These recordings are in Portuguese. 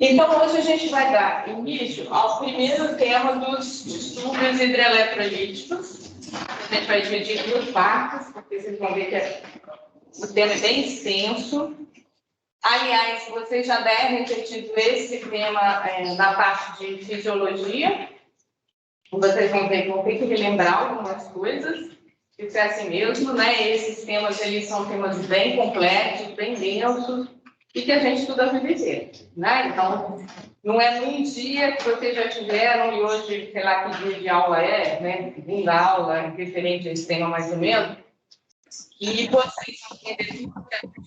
Então, hoje a gente vai dar início ao primeiro tema dos distúrbios hidroeletrolíticos. A gente vai dividir em duas partes, porque vocês vão ver que o tema é bem extenso. Aliás, vocês já devem ter tido esse tema na parte de fisiologia. Vocês vão ver que vão ter que relembrar algumas coisas. Isso é assim mesmo, né? Esses temas, eles são temas bem complexos, bem densos, e que a gente estuda a vida inteira, né? Então, não é num dia que vocês já tiveram, e hoje, sei lá que dia de aula é, né? Segunda aula, referente a esse tema mais ou menos, e vocês vão entender tudo que a gente...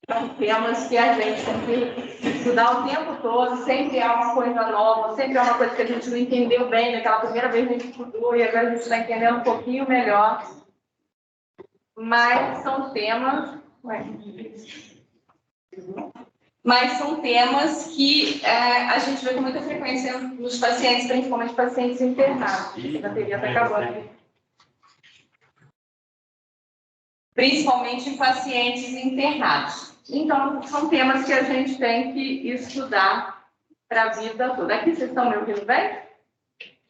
São temas que a gente tem que estudar o tempo todo, sempre há uma coisa nova, sempre há uma coisa que a gente não entendeu bem, naquela primeira vez a gente estudou e agora a gente está entendendo um pouquinho melhor. Mas são temas... que a gente vê com muita frequência nos pacientes, principalmente pacientes internados. A bateria está acabando. Principalmente em pacientes internados. Então, são temas que a gente tem que estudar para a vida toda. Aqui vocês estão me ouvindo bem?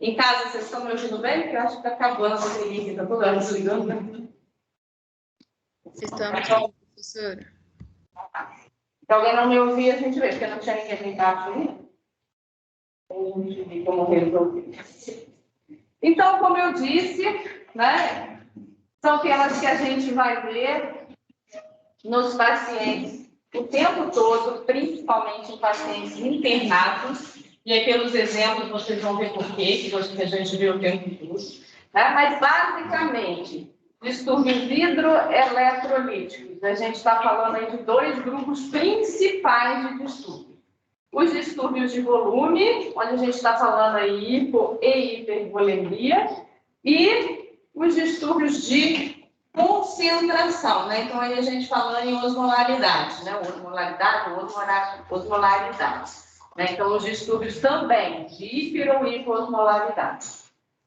Em casa vocês estão me ouvindo bem? Porque eu acho que está acabando a bateria, está toda hora desligando, né? Vocês estão me ouvindo, professora? Se alguém não me ouvir, a gente vê, porque não tinha ninguém embaixo aí. A gente vê como resolver. Então, como eu disse, né, são temas que a gente vai ver nos pacientes o tempo todo, principalmente em pacientes internados. E aí, pelos exemplos, vocês vão ver por quê, que a gente vê o tempo todo. Né? Mas, basicamente, distúrbios hidroeletrolíticos. A gente está falando aí de dois grupos principais de distúrbios. Os distúrbios de volume, onde a gente está falando aí hipo e hipervolemia, e os distúrbios de concentração, né? Então, aí a gente falando em osmolaridade, né? Osmolaridade. Né? Então, os distúrbios também de hiper ou hiposmolaridade.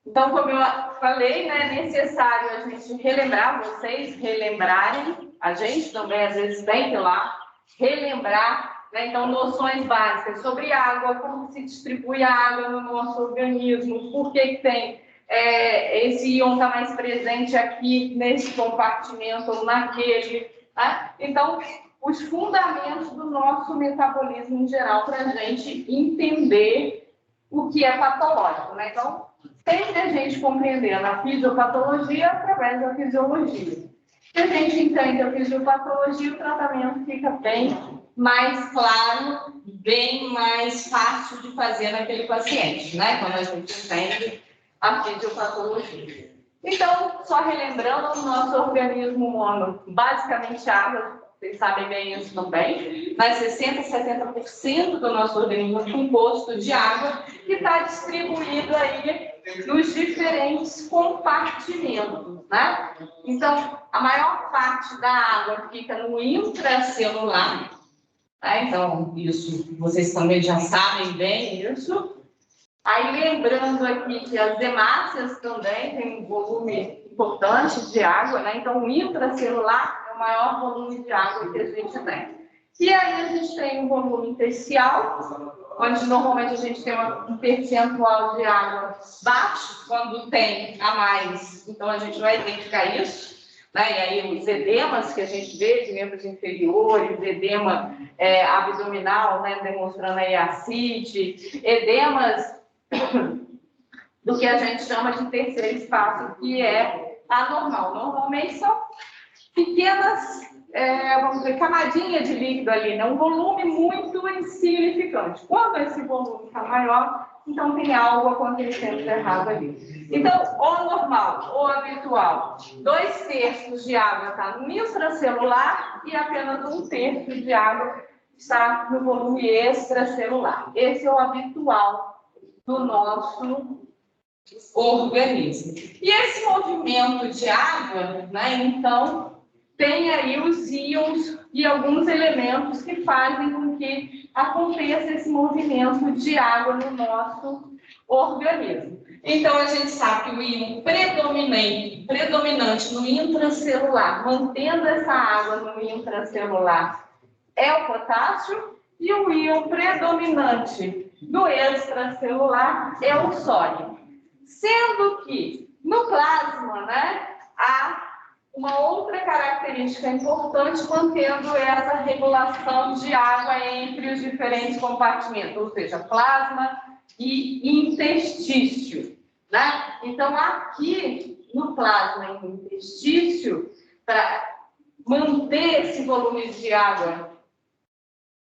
Então, como eu falei, né, é necessário a gente relembrar, vocês relembrarem, a gente também, às vezes, tem que ir lá, relembrar, né, então, noções básicas sobre água, como se distribui a água no nosso organismo, por que tem esse íon está mais presente aqui, nesse compartimento ou naquele. Tá? Então, os fundamentos do nosso metabolismo em geral, para a gente entender o que é patológico, né? Então, sempre a gente compreendendo a fisiopatologia através da fisiologia. Se a gente entende a fisiopatologia, o tratamento fica bem mais claro, bem mais fácil de fazer naquele paciente, né? Quando a gente entende a fisiopatologia. Então, só relembrando, o nosso organismo humano, basicamente água, vocês sabem bem isso também, mas 60% a 70% do nosso organismo é composto de água que está distribuído aí nos diferentes compartimentos, né? Então, a maior parte da água fica no intracelular, tá? Então, isso, vocês também já sabem bem isso. Aí, lembrando aqui que as hemácias também têm um volume importante de água, né? Então, o intracelular é o maior volume de água que a gente tem. E aí, a gente tem um volume intersticial, onde normalmente a gente tem um percentual de água baixo, quando tem a mais, então a gente vai identificar isso. Né? E aí, os edemas que a gente vê de membros inferiores, edema abdominal, né? Demonstrando aí a ascite, edemas do que a gente chama de terceiro espaço, que é anormal. Normalmente são pequenas, vamos dizer, camadinhas de líquido ali, né? Um volume muito insignificante. Quando esse volume está maior, então tem algo acontecendo errado ali. Então, o normal, o habitual, 2/3 de água está no intracelular e apenas 1/3 de água está no volume extracelular. Esse é o habitual do nosso organismo. E esse movimento de água, né, então, tem aí os íons e alguns elementos que fazem com que aconteça esse movimento de água no nosso organismo. Então, a gente sabe que o íon predominante no intracelular, mantendo essa água no intracelular, é o potássio, e o íon predominante no extracelular é o sódio. Sendo que no plasma, né, há uma outra característica importante mantendo essa regulação de água entre os diferentes compartimentos, ou seja, plasma e interstício, né? Então, aqui no plasma e no interstício, para manter esse volume de água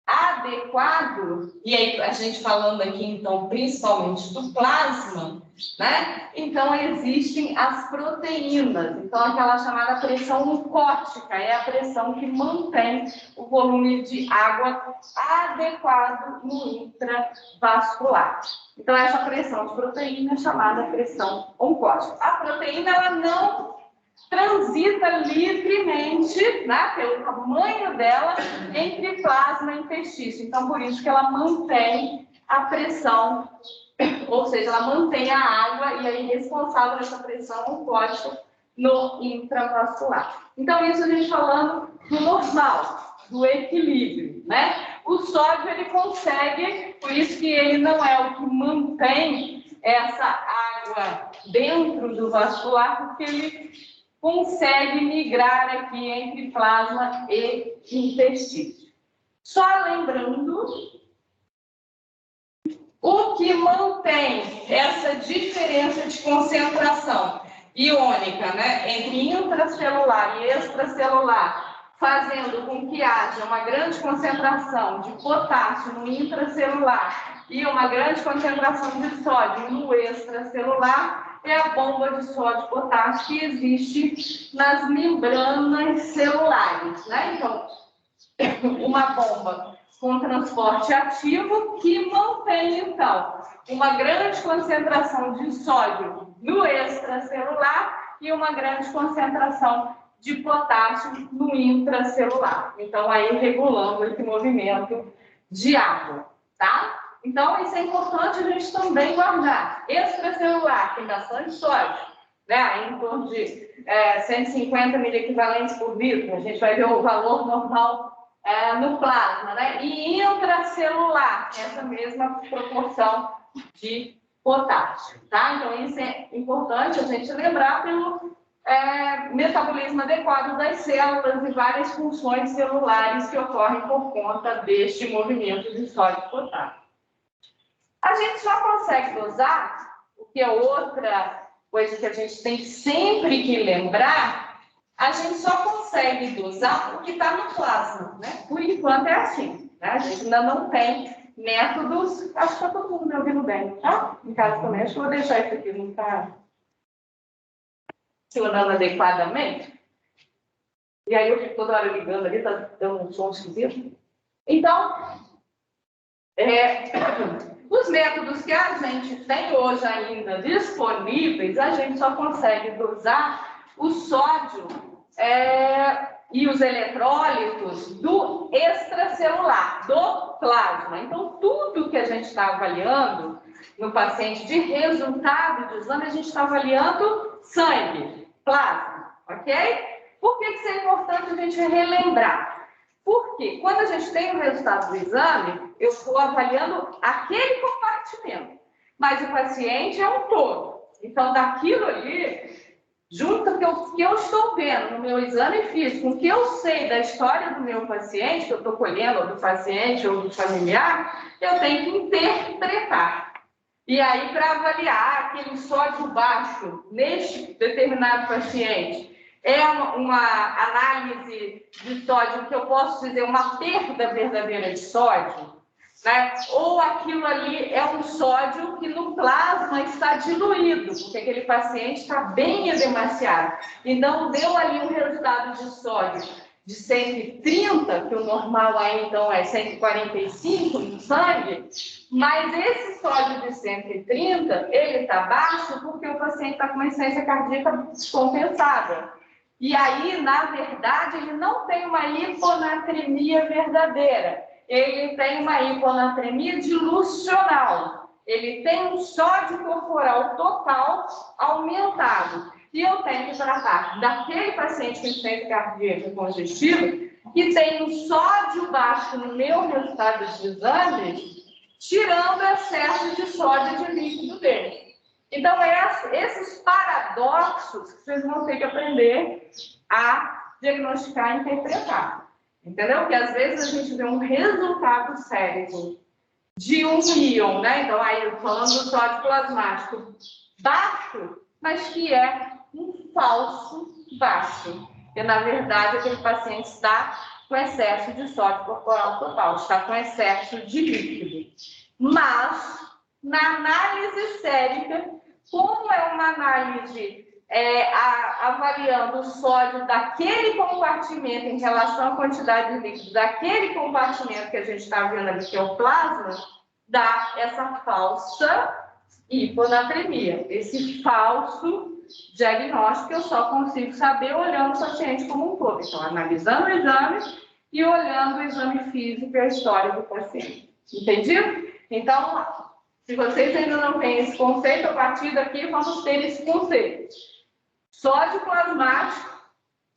adequado, e aí a gente falando aqui, então, principalmente do plasma, né? Então, existem as proteínas. Então, aquela chamada pressão oncótica é a pressão que mantém o volume de água adequado no intravascular. Então, essa pressão de proteína é chamada pressão oncótica. A proteína, ela não transita livremente, né, pelo tamanho dela, entre plasma e interstício. Então, por isso que ela mantém a pressão, ou seja, ela mantém a água e é responsável essa pressão oncótica no intravascular. Então, isso a gente falando do normal, do equilíbrio, né? O sódio, ele consegue, por isso que ele não é o que mantém essa água dentro do vascular, porque ele consegue migrar aqui entre plasma e interstício. Só lembrando, o que mantém essa diferença de concentração iônica, né, entre intracelular e extracelular, fazendo com que haja uma grande concentração de potássio no intracelular e uma grande concentração de sódio no extracelular, é a bomba de sódio e potássio que existe nas membranas celulares, né? Então, uma bomba com transporte ativo que mantém, então, uma grande concentração de sódio no extracelular e uma grande concentração de potássio no intracelular. Então, aí regulando esse movimento de água, tá? Então, isso é importante a gente também guardar. Extracelular tem bastante sódio, né? Em torno de 150 miliequivalentes por litro. A gente vai ver o valor normal no plasma, né? E intracelular, essa mesma proporção de potássio, tá? Então, isso é importante a gente lembrar pelo metabolismo adequado das células e várias funções celulares que ocorrem por conta deste movimento de sódio e potássio. A gente só consegue dosar, o que é outra coisa que a gente tem sempre que lembrar, a gente só consegue dosar o que está no plasma, né? Por enquanto é assim, né? A gente ainda não tem métodos, acho que está todo mundo me ouvindo bem, tá? Em casa também, acho que eu vou deixar isso aqui, não está funcionando adequadamente. E aí eu fico toda hora ligando ali, tá dando um som esquisito. Então, os métodos que a gente tem hoje ainda disponíveis, a gente só consegue dosar o sódio e os eletrólitos do extracelular, do plasma. Então, tudo que a gente está avaliando no paciente de resultado de exame, a gente está avaliando sangue, plasma, ok? Por que isso é importante a gente relembrar? Porque quando a gente tem o resultado do exame, eu estou avaliando aquele compartimento, mas o paciente é um todo. Então, daquilo ali, junto com o que eu estou vendo no meu exame físico, o que eu sei da história do meu paciente, que eu estou colhendo, ou do paciente, ou do familiar, eu tenho que interpretar. E aí, para avaliar aquele sódio baixo neste determinado paciente, é uma análise de sódio que eu posso dizer uma perda verdadeira de sódio, né? Ou aquilo ali é um sódio que no plasma está diluído, porque aquele paciente está bem edemaciado. Então, deu ali um resultado de sódio de 130, que o normal aí então é 145 no sangue, mas esse sódio de 130, ele está baixo porque o paciente está com uma insuficiência cardíaca descompensada. E aí, na verdade, ele não tem uma hiponatremia verdadeira. Ele tem uma hiponatremia dilucional. ele tem um sódio corporal total aumentado. E eu tenho que tratar daquele paciente com insuficiência cardíaca congestiva que tem um sódio baixo no meu resultado de exame, tirando o excesso de sódio de líquido dele. Então, esses paradoxos que vocês vão ter que aprender a diagnosticar e interpretar. Entendeu? Que às vezes a gente vê um resultado sério de um íon, né? Então, aí falando do sódio plasmático baixo, mas que é um falso baixo. Porque, na verdade, aquele paciente está com excesso de sódio corporal total, está com excesso de líquido. Mas, na análise sérica, como é uma análise avaliando o sódio daquele compartimento em relação à quantidade de líquido daquele compartimento que a gente está vendo ali, que é o plasma, dá essa falsa hiponatremia, esse falso diagnóstico que eu só consigo saber olhando o paciente como um todo. Então, analisando o exame e olhando o exame físico e a história do paciente. Entendido? Então, se vocês ainda não têm esse conceito, a partir daqui vamos ter esse conceito. Sódio plasmático,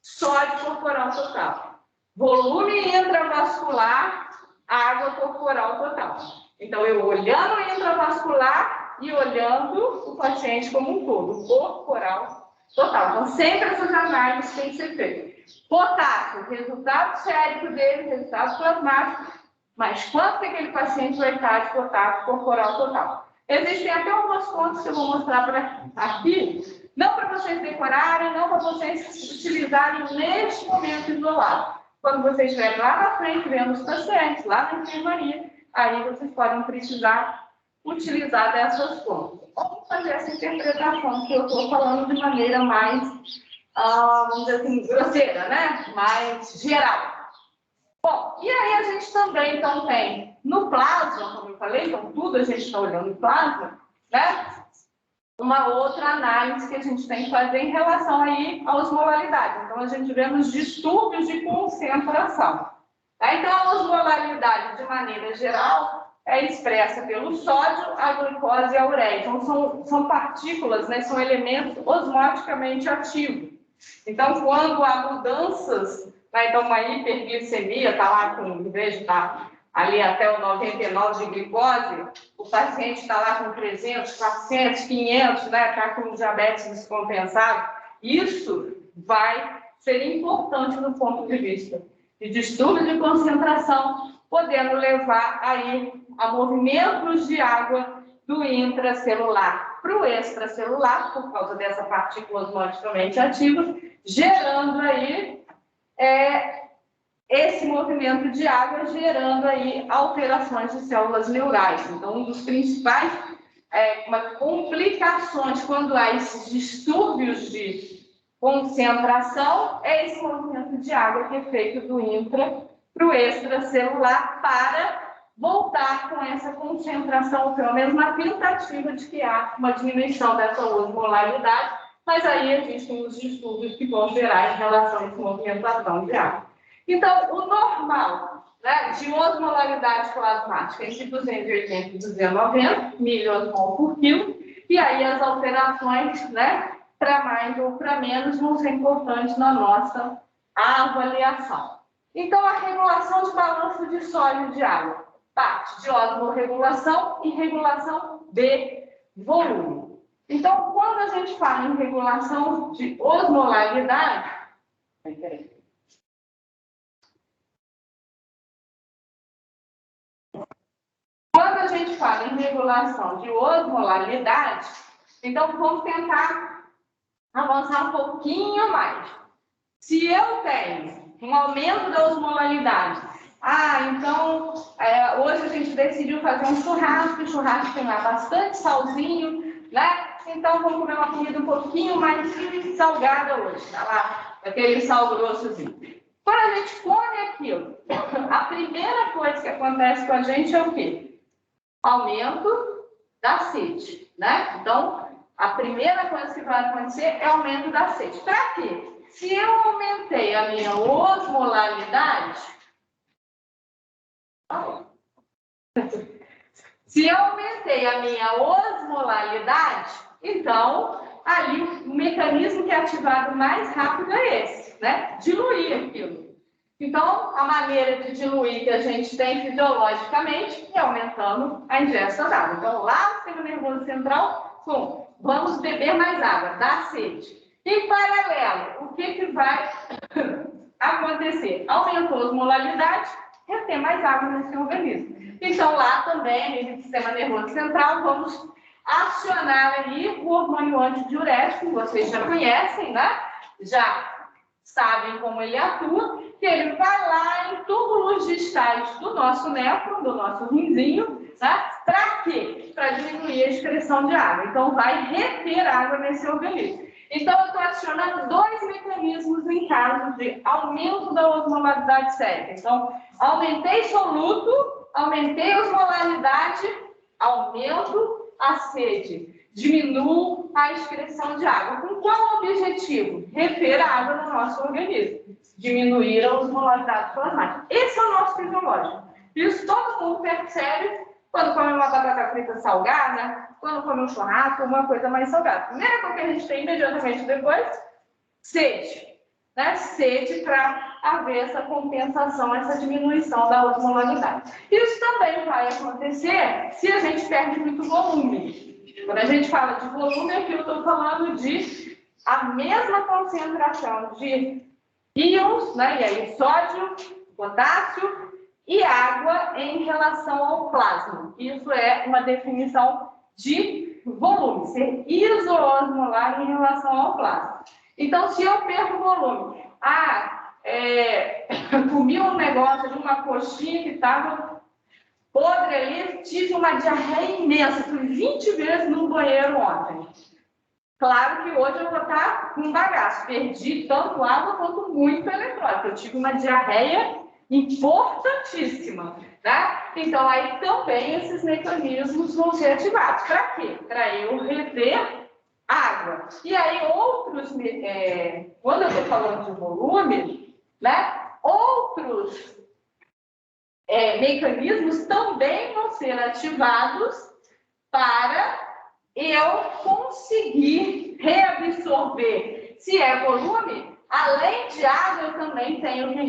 sódio corporal total. Volume intravascular, água corporal total. Então, eu olhando o intravascular e olhando o paciente como um todo, corporal total. Então, sempre essas análises têm que ser feitas. Potássio, resultado sérico dele, resultado plasmático, mas quanto que aquele paciente vai estar de potássio corporal total. Existem até algumas contas que eu vou mostrar aqui, não para vocês decorarem, não para vocês utilizarem neste momento isolado. Quando vocês estiverem lá na frente vendo os pacientes, lá na enfermaria, aí vocês podem precisar utilizar dessas contas. Ou fazer essa interpretação que eu estou falando de maneira mais, vamos dizer assim, grosseira, né? Mais geral. Bom, e aí a gente também, então, tem no plasma, como eu falei, então tudo a gente está olhando no plasma, né? Uma outra análise que a gente tem que fazer em relação aí à osmolaridade. Então, a gente vê nos distúrbios de concentração. Tá? Então, a osmolaridade, de maneira geral, é expressa pelo sódio, a glicose e a ureia. Então, são partículas, né? São elementos osmoticamente ativos. Então, quando há mudanças, né? Então, uma hiperglicemia, está lá com, em vez de estar ali até o 99 de glicose, o paciente está lá com 300, 400, 500, né? Está com diabetes descompensado. Isso vai ser importante do ponto de vista de distúrbio de concentração, podendo levar aí a movimentos de água do intracelular para o extracelular, por causa dessa partícula osmoticamente ativa, gerando aí esse movimento de água, gerando aí alterações de células neurais. Então, um dos principais complicações quando há esses distúrbios de concentração é esse movimento de água que é feito do intra para o extracelular para voltar com essa concentração, pelo menos uma tentativa de que há uma diminuição dessa osmolaridade, mas aí existem os distúrbios que vão gerar em relação a essa movimentação de água. Então, o normal, né, de osmolaridade plasmática é entre 280 e 290 miliosmol por quilo, e aí as alterações, né, para mais ou para menos, vão ser importantes na nossa avaliação. Então, a regulação de balanço de sódio de água parte de osmorregulação e regulação de volume. Então, quando a gente fala em regulação de osmolaridade, quando a gente fala em regulação de osmolaridade, então vamos tentar avançar um pouquinho mais. Se eu tenho um aumento da osmolaridade, então hoje a gente decidiu fazer um churrasco, o churrasco tem lá bastante salzinho, né? Então vamos comer uma comida um pouquinho mais salgada hoje, tá lá, aquele sal grossozinho. Quando a gente come aquilo, a primeira coisa que acontece com a gente é o quê? Aumento da sede, né? Então, a primeira coisa que vai acontecer é aumento da sede. Para quê? Se eu aumentei a minha osmolaridade, Se eu aumentei a minha osmolaridade, então, ali o mecanismo que é ativado mais rápido é esse, né? Diluir aquilo. Então, a maneira de diluir que a gente tem fisiologicamente é aumentando a ingesta d'água. Então, lá no sistema nervoso central, vamos beber mais água, dá sede. Em paralelo, o que vai acontecer? Aumentou a osmolaridade, reter mais água nesse organismo. Então, lá também, no sistema nervoso central, vamos acionar ali o hormônio antidiurético, vocês já conhecem, né? Já sabem como ele atua, que ele vai lá em túbulos distais do nosso néfron, do nosso rinzinho, né? Para quê? Para diminuir a excreção de água. Então, vai reter água nesse organismo. Então, eu estou acionando dois mecanismos em caso de aumento da osmolaridade sérica. Então, aumentei soluto, aumentei a osmolaridade, aumento a sede, diminuo a excreção de água. Com qual objetivo? Reter a água no nosso organismo, diminuir a osmolaridade plasmática. Esse é o nosso fisiológico. Isso todo mundo percebe quando come uma batata frita salgada, quando come um churrasco, uma coisa mais salgada. A primeira coisa que a gente tem imediatamente depois, sede. Né? Sede para haver essa compensação, essa diminuição da osmolaridade. Isso também vai acontecer se a gente perde muito volume. Quando a gente fala de volume, aqui eu estou falando de a mesma concentração de íons, né? E aí sódio, potássio e água em relação ao plasma. Isso é uma definição de volume, ser isoosmolar em relação ao plasma. Então, se eu perco volume, comi um negócio de uma coxinha que estava podre ali, tive uma diarreia imensa, fui 20 vezes no banheiro ontem. Claro que hoje eu vou estar com bagaço, perdi tanto água quanto muito eletrólito. Eu tive uma diarreia importantíssima, né? Então, aí também esses mecanismos vão ser ativados. Para quê? Para eu reter água. E aí, outros, quando eu estou falando de volume, né? Outros mecanismos também vão ser ativados para eu conseguir reabsorver. Se é volume, além de água, eu também tenho que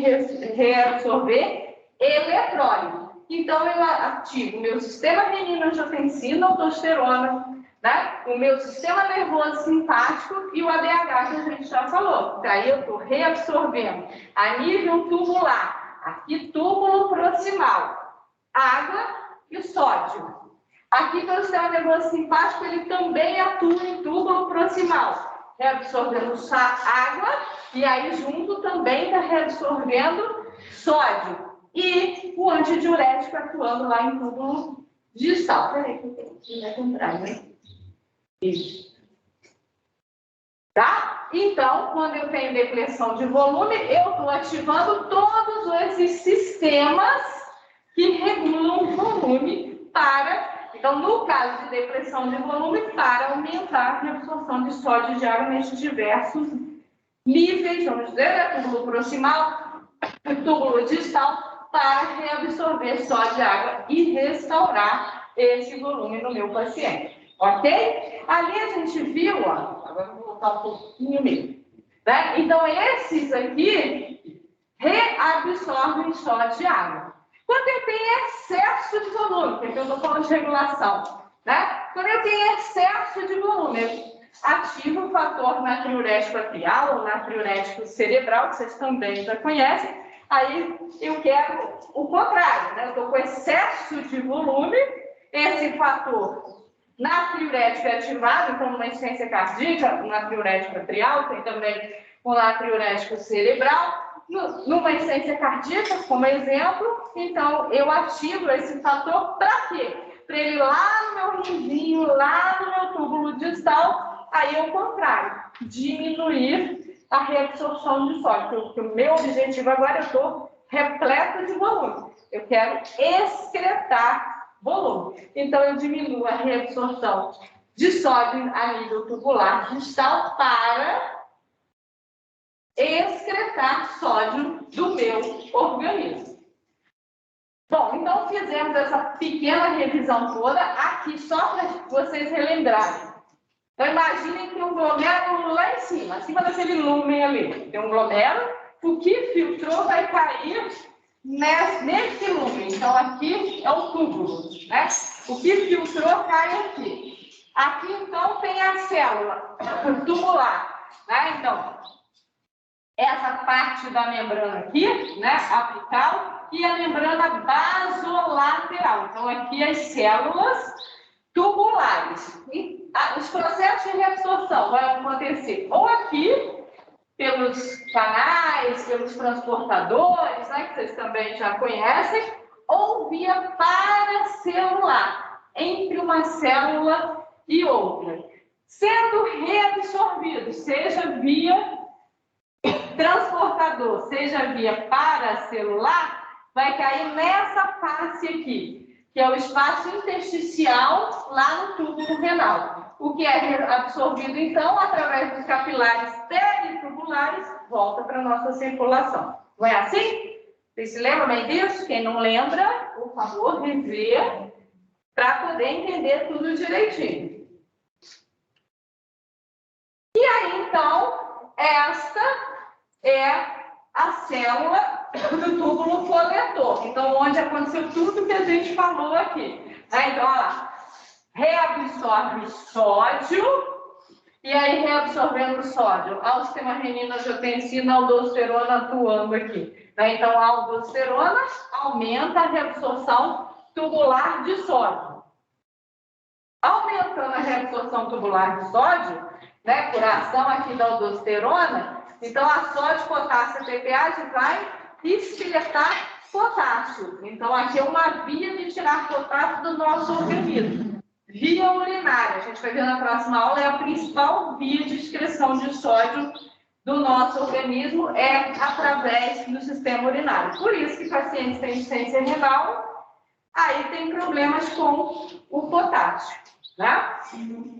reabsorver eletrólito. Então, eu ativo o meu sistema renina-angiotensina, aldosterona, né? O meu sistema nervoso simpático e o ADH que a gente já falou. Daí eu estou reabsorvendo a nível tubular, aqui túbulo proximal, água e sódio. Aqui pelo sistema nervoso simpático, ele também atua em túbulo proximal, reabsorvendo água e aí junto também está reabsorvendo sódio. E o antidiurético atuando lá em túbulo distal. Peraí, que eu tenho que ir contrário, né? Isso. Tá? Então, quando eu tenho depressão de volume, eu estou ativando todos esses sistemas que regulam o volume para... Então, no caso de depressão de volume, para aumentar a reabsorção de sódio e de água nesses diversos níveis, vamos dizer, né? Túbulo proximal, túbulo distal, para reabsorver sódio e água e restaurar esse volume no meu paciente. Ok? Ali a gente viu, ó, agora eu vou voltar um pouquinho mesmo, né? Então, esses aqui reabsorvem sódio e água. Quando eu tenho excesso de volume, porque eu estou falando de regulação, né? Quando eu tenho excesso de volume, eu ativo o fator natriurético atrial ou natriurético cerebral, que vocês também já conhecem. Aí eu quero o contrário, né? Eu estou com excesso de volume, esse fator natriurético é ativado, então numa insuficiência cardíaca, o natriurético atrial, tem também o natriurético cerebral. Numa insuficiência cardíaca, como exemplo, então eu ativo esse fator para quê? Para ele lá no meu rinzinho, lá no meu túbulo distal, aí é o contrário, diminuir a reabsorção de sódio, porque o meu objetivo agora, eu estou repleto de volume, eu quero excretar volume, então eu diminuo a reabsorção de sódio a nível tubular distal para excretar sódio do meu organismo. Bom, então fizemos essa pequena revisão toda aqui, só para vocês relembrarem. Então, imaginem que tem um glomérulo lá em cima, acima daquele lúmen ali. Tem um glomérulo, o que filtrou vai cair nesse lúmen. Então, aqui é o túbulo, né? O que filtrou cai aqui. Aqui, então, tem a célula tubular, né? Então, essa parte da membrana aqui, né? Apical, e a membrana basolateral. Então, aqui as células tubulares. E os processos de reabsorção vão acontecer ou aqui, pelos canais, pelos transportadores, né, que vocês também já conhecem, ou via paracelular, entre uma célula e outra, sendo reabsorvido, seja via transportador, seja via paracelular, vai cair nessa face aqui, que é o espaço intersticial lá no túbulo renal. O que é absorvido, então, através dos capilares peritubulares, volta para a nossa circulação. Não é assim? Vocês se lembram bem disso? Quem não lembra, por favor, rever para poder entender tudo direitinho. E aí, então, esta é a célula do túbulo coletor. Então, onde aconteceu tudo que a gente falou aqui. Então, olha lá. Reabsorve sódio, e aí reabsorvendo sódio, ao sistema renina-angiotensina, aldosterona atuando aqui. Então, a aldosterona aumenta a reabsorção tubular de sódio. Aumentando a reabsorção tubular de sódio, né, por ação aqui da aldosterona, então a sódio, potássio e TPA vai excretar potássio. Então, aqui é uma via de tirar potássio do nosso organismo. Via urinária, a gente vai ver na próxima aula, é a principal via de excreção de sódio do nosso organismo, é através do sistema urinário. Por isso que pacientes têm insuficiência renal, aí tem problemas com o potássio, né?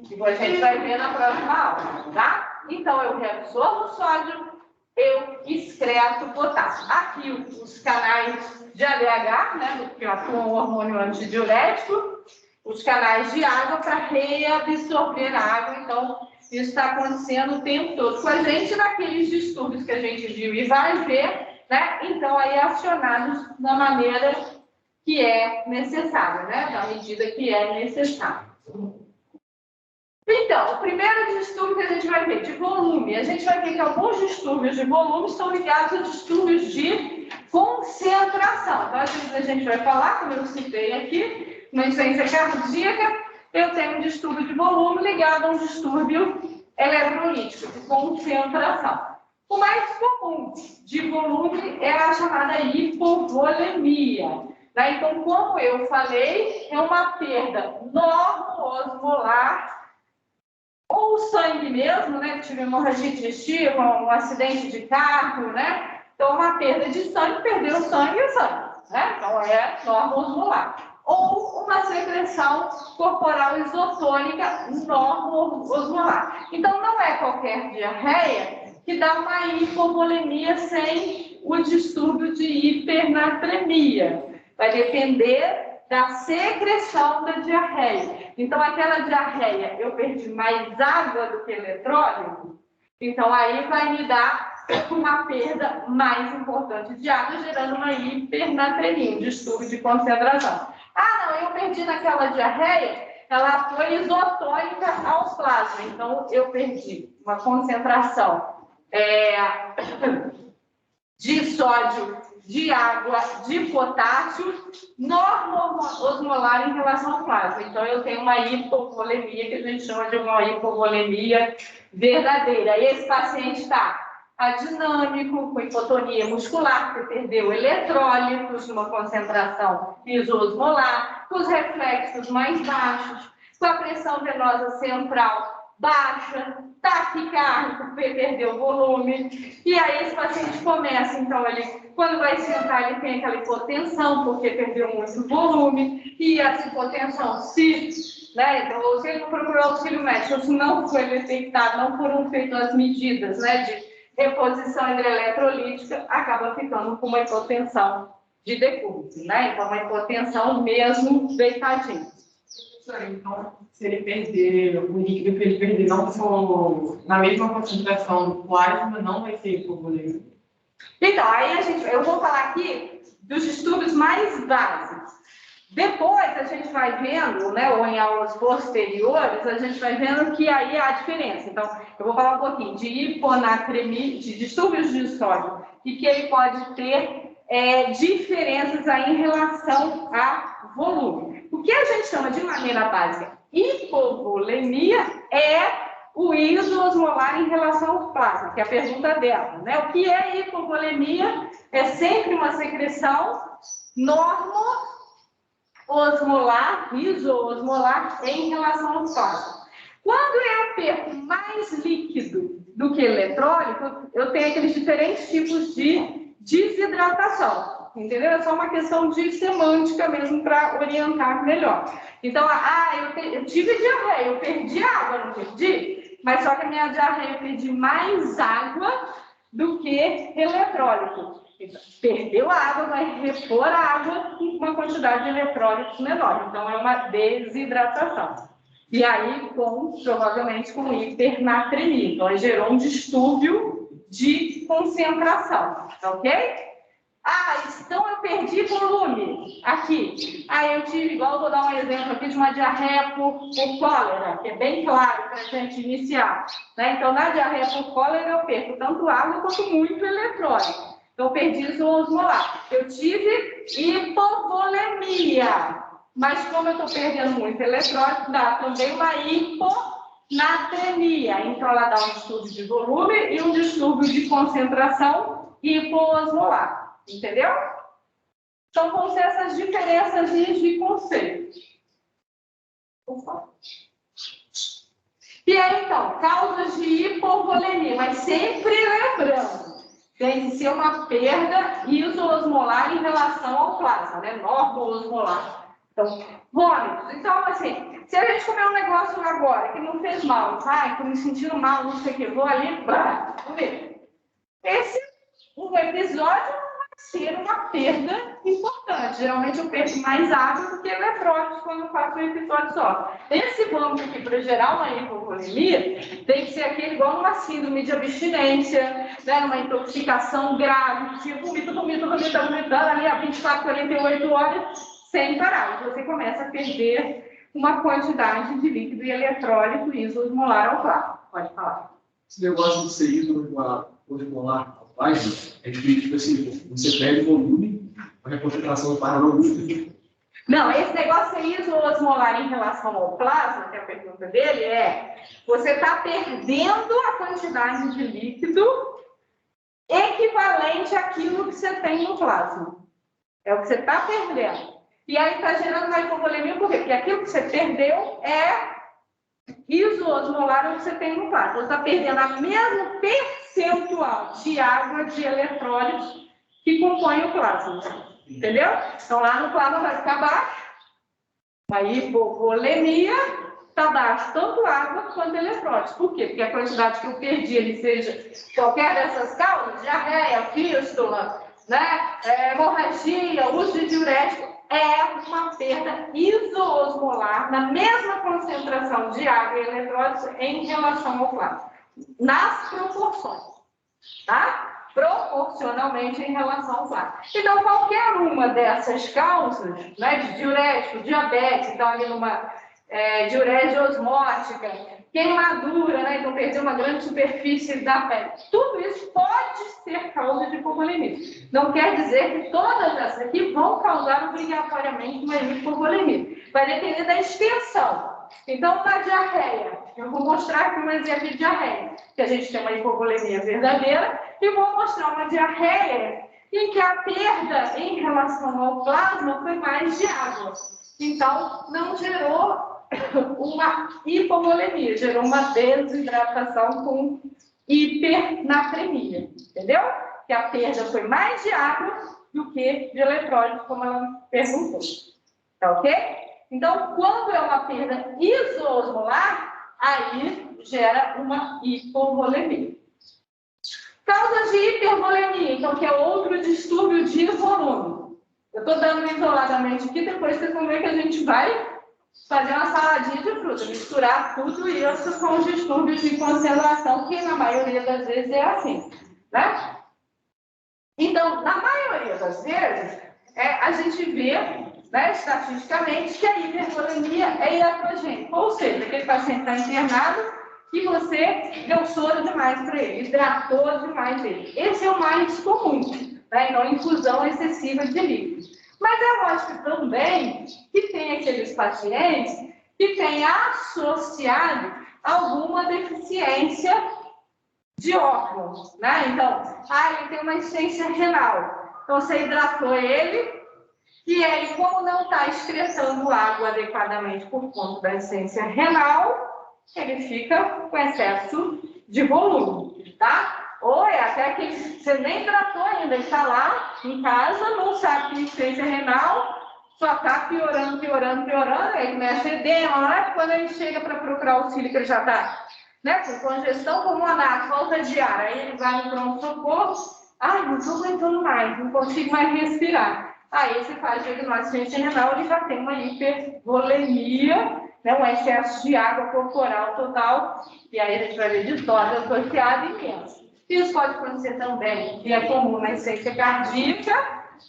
Que a gente vai ver na próxima aula, tá? Então, eu reabsorvo o sódio, eu excreto o potássio. Aqui, os canais de ADH, né, que atuam o hormônio antidiurético, os canais de água para reabsorver a água. Então, isso está acontecendo o tempo todo com a gente naqueles distúrbios que a gente viu e vai ver, né? Então, aí acionados da maneira que é necessária, né? Na medida que é necessário. Então, o primeiro distúrbio que a gente vai ver, de volume, a gente vai ver que alguns distúrbios de volume estão ligados a distúrbios de concentração. Então, às vezes a gente vai falar, como eu citei aqui, na insuficiência cardíaca, eu tenho um distúrbio de volume ligado a um distúrbio eletrolítico, de concentração. O mais comum de volume é a chamada hipovolemia. Então, como eu falei, é uma perda normoosmolar, ou sangue mesmo, né? Tive hemorragia digestiva, um acidente de carro, né? Então, uma perda de sangue, perdeu o sangue, né? Então, é normoosmolar. Ou uma secreção corporal isotônica normoosmolar. Então, não é qualquer diarreia que dá uma hipovolemia sem o distúrbio de hipernatremia. Vai depender da secreção da diarreia. Então, aquela diarreia, eu perdi mais água do que eletrólito, então aí vai me dar uma perda mais importante de água, gerando uma hipernatremia, um distúrbio de concentração. Ah, não, eu perdi naquela diarreia, ela foi isotônica ao plasma, então eu perdi uma concentração de sódio, de água, de potássio normoosmolar em relação ao plasma. Então, eu tenho uma hipovolemia, que a gente chama de uma hipovolemia verdadeira. E esse paciente está adinâmico, com hipotonia muscular, que perdeu eletrólitos numa concentração isoosmolar, com os reflexos mais baixos, com a pressão venosa central baixa, taquicárdico, perdeu volume, e aí esse paciente começa, então, quando vai sentar, ele tem aquela hipotensão, porque perdeu muito volume, e essa hipotensão, né, então, se ele não procurou auxílio médico, se não foi detectado, não foram feitas as medidas, né, de reposição hidroeletrolítica, acaba ficando com uma hipotensão de decúbito, né? Então, uma hipotensão mesmo deitadinho. Então, se ele perder o líquido que ele perder não for na mesma concentração do plasma, não vai ser hipovolemia. Então, aí eu vou falar aqui dos distúrbios mais básicos. Depois a gente vai vendo, né, ou em aulas posteriores, a gente vai vendo que aí há diferença. Então, eu vou falar um pouquinho de hiponatremia, de distúrbios de sódio, e que ele pode ter diferenças aí em relação a volume. O que a gente chama de maneira básica hipovolemia é o isoosmolar em relação ao plasma, que é a pergunta dela, né? O que é hipovolemia? É sempre uma secreção normo-osmolar, isoosmolar em relação ao plasma. Quando eu aperto mais líquido do que eletrólito, eu tenho aqueles diferentes tipos de desidratação, entendeu? É só uma questão de semântica mesmo para orientar melhor. Então, eu tive diarreia, eu perdi água, não perdi? Mas só que a minha diarreia eu perdi mais água do que eletrólito. Então, perdeu a água, vai repor a água com uma quantidade de eletrólitos menor. Então, é uma desidratação. E aí, provavelmente com hipernatremia. Então, gerou um distúrbio de concentração, ok? Então eu perdi volume aqui. Eu tive, igual eu vou dar um exemplo aqui de uma diarreia por cólera, que é bem claro para a gente iniciar, né? Então, na diarreia por cólera, eu perco tanto água quanto muito eletrólito. Então, eu perdi isoosmolar. Eu tive hipovolemia, mas como eu estou perdendo muito eletrólito, dá também uma hiponatremia. Então, ela dá um distúrbio de volume e um distúrbio de concentração hipoosmolar. Entendeu? Então, vão ser essas diferenças de conceito. Por favor. E aí, então, causas de hipovolemia, mas sempre lembrando, tem que ser uma perda isoosmolar em relação ao plasma, né? Normoosmolar. Então, vômitos. Então, assim, se a gente comer um negócio agora que não fez mal, tô me sentindo mal, não sei o que, vou ali, comer. Um episódio ser uma perda importante. Geralmente eu perco mais água do que eletrólitos quando eu faço um episódio só. Esse vômito aqui, para gerar uma hipovolemia, tem que ser aquele igual uma síndrome de abstinência, né, uma intoxicação grave, que você vomitando ali há 24, 48 horas sem parar. E você começa a perder uma quantidade de líquido e eletrólito isoosmolar ao plasma. Pode falar. Esse negócio de ser isoosmolar é tipo assim, você perde volume, mas a concentração para não muito. Não, esse negócio de isoosmolar em relação ao plasma, que é a pergunta dele, você está perdendo a quantidade de líquido equivalente àquilo que você tem no plasma. É o que você está perdendo. E aí está gerando uma hipovolemia, por quê? Porque aquilo que você perdeu é isoosmolar o que você tem no plasma. Você está perdendo a mesma percentual de água, de eletrólitos que compõe o plasma. Entendeu? Então, lá no plasma vai ficar baixo. A hipovolemia está baixo, tanto água quanto eletrólitos. Por quê? Porque a quantidade que eu perdi, ele seja qualquer dessas causas, diarreia, fístula, né, hemorragia, uso de diurético, é uma perda isoosmolar na mesma concentração de água e eletrólitos em relação ao plasma. Nas proporções, tá? Proporcionalmente em relação ao plasma. Então, qualquer uma dessas causas, né, de diurético, diabetes, então ali numa diurese osmótica, queimadura, né, então perder uma grande superfície da pele, tudo isso pode ser causa de hipovolemia. Não quer dizer que todas essas aqui vão causar obrigatoriamente uma hipovolemia. Vai depender da extensão. Então, na diarreia, eu vou mostrar aqui um exemplo de diarreia, que a gente tem uma hipovolemia verdadeira, e vou mostrar uma diarreia em que a perda em relação ao plasma foi mais de água. Então, não gerou uma hipovolemia, gerou uma desidratação com hipernatremia, entendeu? Que a perda foi mais de água do que de eletrólito, como ela perguntou. Tá ok? Então, quando é uma perda isoosmolar, aí gera uma hipovolemia. Causas de hipervolemia, então, que é outro distúrbio de volume. Eu estou dando isoladamente aqui, depois vocês vão ver que a gente vai fazer uma saladinha de fruta, misturar tudo isso com os distúrbios de concentração, que na maioria das vezes é assim, né? Então, na maioria das vezes, a gente vê, né, estatisticamente, que a hipervolemia é iatrogênica, ou seja, aquele paciente está internado e você deu soro demais para ele, hidratou demais ele. Esse é o mais comum, né, não infusão excessiva de líquidos. Mas é lógico também que tem aqueles pacientes que têm associado alguma deficiência de órgãos, né? Então, ele tem uma insuficiência renal. Então, você hidratou ele e ele, como não está excretando água adequadamente por conta da insuficiência renal, ele fica com excesso de volume, tá? Ou até que você nem hidratou ainda, ele está lá em casa, não sabe que insuficiência renal, só está piorando, aí começa a edema, né? Quando ele chega para procurar auxílio, que ele já está, né, com congestão pulmonar, falta de ar, aí ele vai no pronto-socorro, não estou aguentando mais, não consigo mais respirar. Aí você faz o diagnóstico de insuficiência renal, ele já tem uma hipervolemia, né, um excesso de água corporal total, e aí a gente vai ver distónia associada imensa. Isso pode acontecer também, que é comum na insuficiência cardíaca,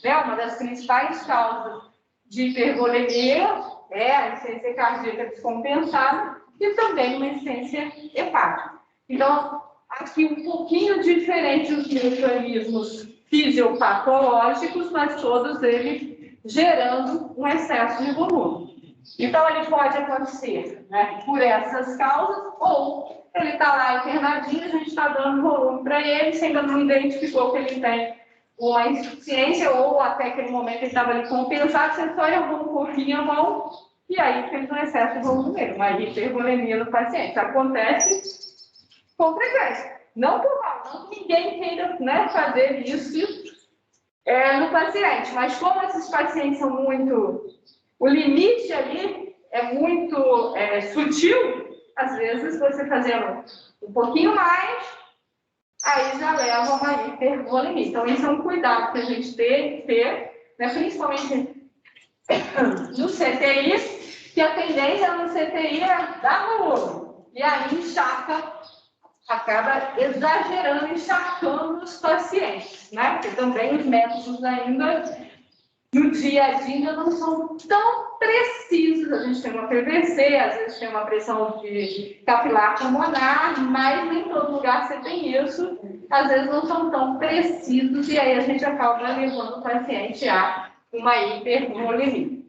né, uma das principais causas de hipervolemia é a insuficiência cardíaca descompensada e também uma insuficiência hepática. Então, aqui um pouquinho diferente os mecanismos fisiopatológicos, mas todos eles gerando um excesso de volume. Então, ele pode acontecer, né, por essas causas, ou ele está lá internadinho, a gente está dando volume para ele, você ainda não identificou que ele tem uma insuficiência, ou até aquele momento ele estava ali compensado, você só errou um pouquinho a mão, e aí fez um excesso de volume mesmo, uma hipervolemia no paciente. Acontece com frequência. Não por mal, não que ninguém queira, né, fazer isso no paciente, mas como esses pacientes são muito... O limite ali é muito sutil, às vezes você fazendo um pouquinho mais, aí já leva a uma hipervolemia. Então, isso é um cuidado que a gente tem que ter, né, principalmente no CTI, que a tendência no CTI é dar volume. E aí encharca, acaba exagerando, encharcando os pacientes, né? Porque também os métodos ainda... no dia a dia ainda não são tão precisos. A gente tem uma PVC, às vezes tem uma pressão de capilar pulmonar, mas nem todo lugar você tem isso. Às vezes não são tão precisos e aí a gente acaba levando o paciente a uma hipervolemia.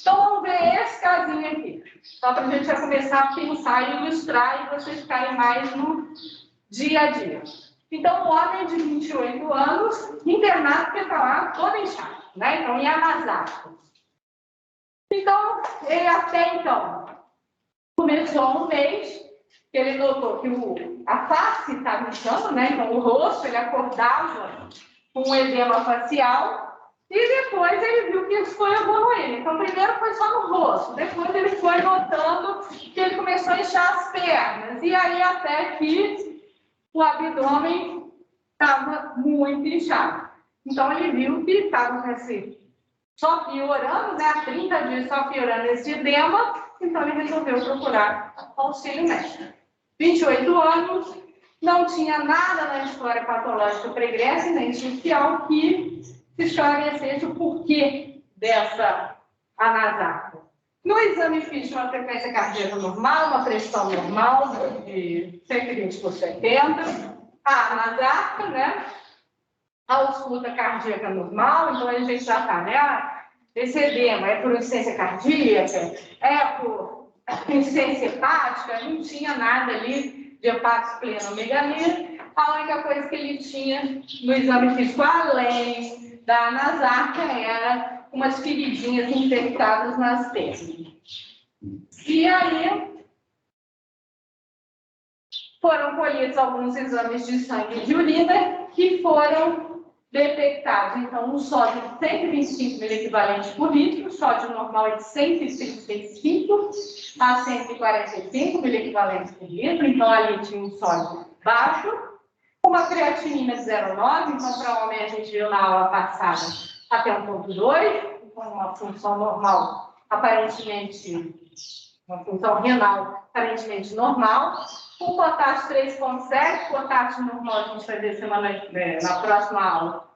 Então vamos ver esse casinho aqui, só para a gente já começar a pensar e ilustrar e vocês ficarem mais no dia a dia. Então, um homem de 28 anos, internado, porque está lá todo inchado, né? Então, em anasático. Então, ele até então começou um mês, que ele notou que a face estava inchando, né? Então, o rosto, ele acordava com um edema facial, e depois ele viu que isso foi evoluindo. Então, primeiro foi só no rosto, depois ele foi notando que ele começou a inchar as pernas, e aí até que o abdômen estava muito inchado. Então, ele viu que estava só piorando, né? Há 30 dias só piorando esse edema, então ele resolveu procurar auxílio médico. 28 anos, não tinha nada na história patológica pregressa e nem inicial que se esclarecesse o porquê dessa anasáfia. No exame físico, uma frequência cardíaca normal, uma pressão normal de 120/70, a anasáfia, né? A ausculta cardíaca normal, então a gente já está, né? Esse edema é por insuficiência cardíaca, é por insuficiência hepática, não tinha nada ali de hepatosplenomegalia. A única coisa que ele tinha no exame físico, além da anasáfia, era umas feridinhas infectadas nas pernas. E aí foram colhidos alguns exames de sangue e de urina que foram detectados, então, um sódio de 125 miliequivalentes por litro, o sódio normal é de 135 a 145 miliequivalentes por litro, então ali tinha um sódio baixo, uma creatinina de 0,9, então para homem a gente viu na aula passada até 1,2, com uma função normal, aparentemente, uma função renal aparentemente normal. O potássio 3,7, potássio normal, a gente vai ver na próxima aula,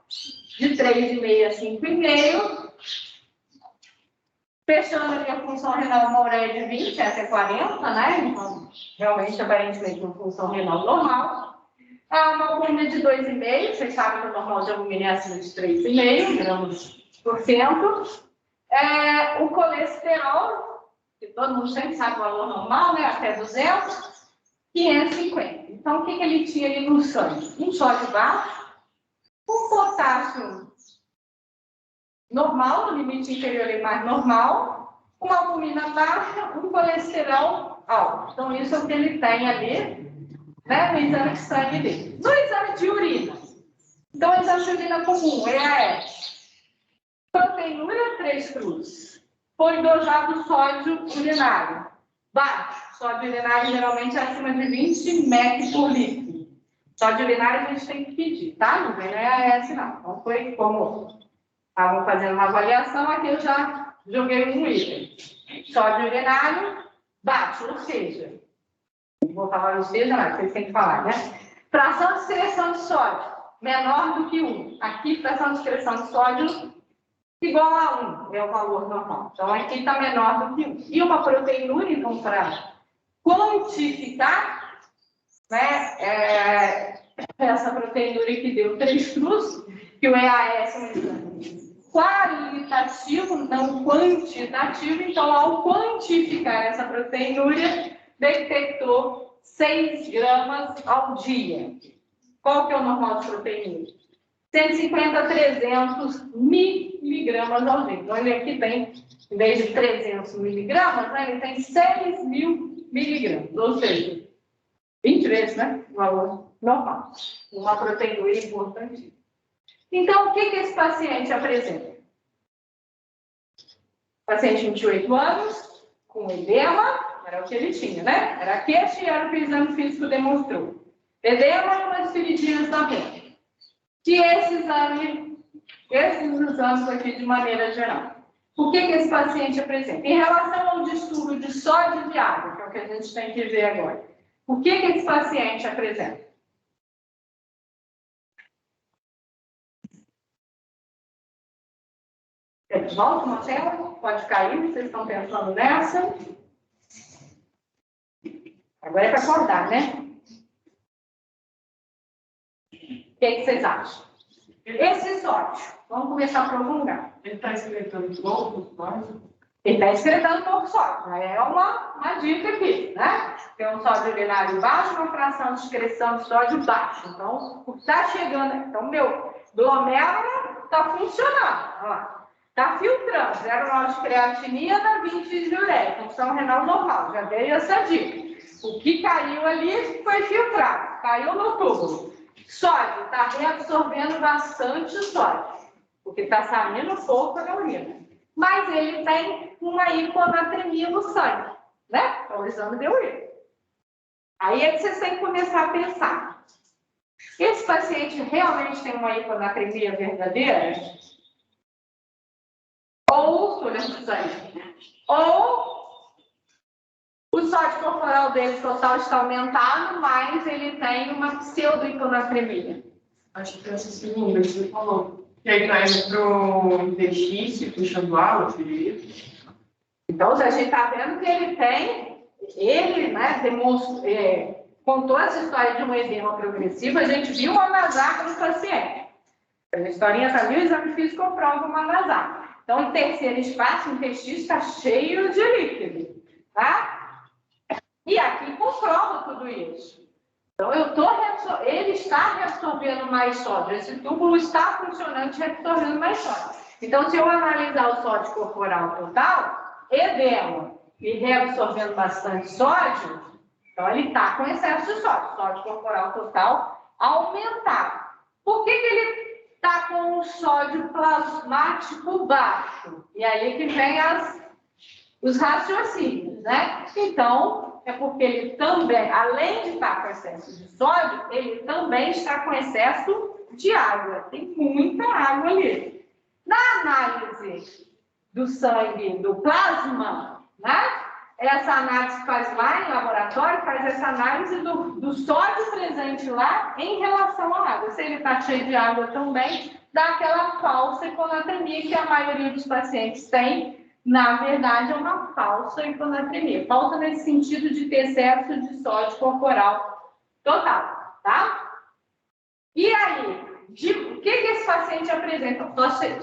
de 3,5 a 5,5. Fechando aqui a função renal, uma ureia de 20 até 40, né? Então, realmente, aparentemente, uma função renal normal. Uma albumina de 2,5, vocês sabem que o normal de albumina é acima de 3,5 gramas por cento. O colesterol, que todo mundo sempre sabe o valor normal, né? Até 200, 550. Então, o que ele tinha ali no sangue? Um sódio baixo, um potássio normal, no limite inferior e mais normal, uma albumina baixa, um colesterol alto. Então, isso é o que ele tem ali, né, no exame de sangue dele. No exame de urina, então, o exame de urina comum, EAS, proteinúria 3 cruzes, foi dosado sódio urinário, baixo, sódio urinário geralmente é acima de 20 mEq por litro. Sódio urinário a gente tem que pedir, tá? Não vem no EAS, não. Então, foi como estavam fazendo uma avaliação, aqui eu já joguei um item. Sódio urinário baixo, ou seja, não vou falar ou seja, não, vocês têm que falar, né? Fração de excreção de sódio, menor do que 1. Aqui, fração de excreção de sódio igual a 1, é o valor normal. Então, aqui está menor do que 1. E uma proteinúria, então, para quantificar, né, essa proteinúria que deu 3 cruzes, que o EAS é um exame qualitativo, não quantitativo. Então, ao quantificar essa proteinúria, detectou 6 gramas ao dia. Qual que é o normal de proteinúria? 150 a 300 miligramas ao dia. Então, ele aqui tem, em vez de 300 miligramas, né, ele tem 6.000 miligramas, ou seja, 20 vezes, né, o valor normal. Uma proteinúria importante. Então, o que esse paciente apresenta? Paciente de 28 anos, com edema, era o que ele tinha, né? Era queixa e era o que o exame físico demonstrou. Edema e umas feridinhas na pele. Que esses exames aqui de maneira geral. O que esse paciente apresenta? Em relação ao distúrbio de sódio e de água, que é o que a gente tem que ver agora. O que esse paciente apresenta? Volta uma tela, pode cair, vocês estão pensando nessa. Agora é para acordar, né? O que vocês acham? Esse sódio, vamos começar a prolongar. Ele está excretando pouco sódio? Ele está excretando pouco sódio, é uma dica aqui, né? Tem um sódio urinário baixo, uma fração de excreção de sódio baixa. Então, o que está chegando, então, meu glomérulo está funcionando, olha lá. Está filtrando, 0,9 de creatinina, 20 de ureia, função renal normal, já dei essa dica. O que caiu ali foi filtrado, caiu no túbulo. Sódio, está reabsorvendo bastante sódio, porque está saindo pouco da urina. Mas ele tem uma hiponatremia no sangue, né? É o exame de urina. Aí é que vocês têm que começar a pensar. Esse paciente realmente tem uma hiponatremia verdadeira? Ou o sódio corporal dele total está aumentado, mas ele tem uma pseudo-hiponatremia. Acho que é essa segunda que você falou. Que aí está indo para o interstício, puxando água, ferido. Então, a gente está vendo que ele né, contou essa história de um edema progressivo, a gente viu uma nasaca no paciente. A historinha está ali, o exame físico comprova uma nasaca. Então, o terceiro espaço, o intestino, está cheio de líquido, tá? E aqui comprova tudo isso. Então, ele está reabsorvendo mais sódio. Esse túbulo está funcionando e reabsorvendo mais sódio. Então, se eu analisar o sódio corporal total, edema e reabsorvendo bastante sódio, então ele está com excesso de sódio corporal total aumentado. Por que ele está com o sódio plasmático baixo? E aí que vem os raciocínios, né? Então, é porque ele também, além de estar com excesso de sódio, ele também está com excesso de água. Tem muita água ali. Na análise do sangue, do plasma, né? Essa análise faz lá em laboratório, faz essa análise do sódio presente lá em relação à água. Se ele está cheio de água também, dá aquela falsa hiponatremia que a maioria dos pacientes tem. Na verdade, é uma falsa hiponatremia. Falta nesse sentido de ter excesso de sódio corporal total, tá? E aí, o que esse paciente apresenta? Posso ir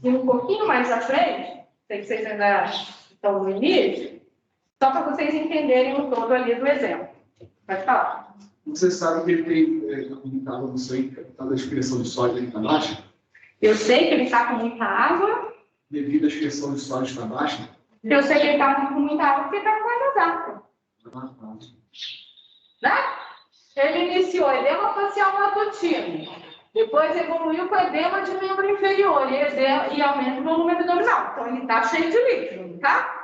um pouquinho mais à frente? Sei que vocês ainda estão no início. Só para vocês entenderem o todo ali do exemplo. Pode falar. Você sabe que ele tem comunicado no sangue, da expressão de sódio está baixa? Eu sei que ele está com muita água. Devido à expressão de sódio está baixa? Eu sei que ele está com muita água porque está com mais água. Né? Ele iniciou edema facial matutino. Depois evoluiu para edema de membro inferior e aumenta o volume abdominal. Então ele está cheio de líquido, tá?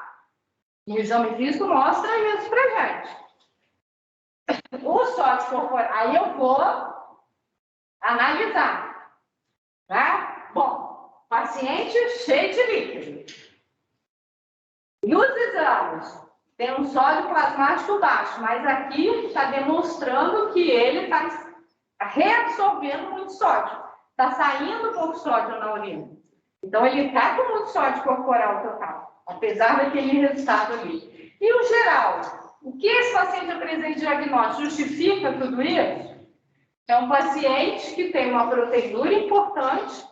O exame físico mostra isso pra gente. O sódio corporal, aí eu vou analisar, tá? Bom, paciente cheio de líquido. E os exames? Tem um sódio plasmático baixo, mas aqui está demonstrando que ele está reabsorvendo muito sódio. Está saindo pouco sódio na urina. Então ele está com muito sódio corporal total, apesar daquele resultado ali. E o geral? O que esse paciente apresenta de diagnóstico justifica tudo isso? É um paciente que tem uma proteinúria importante,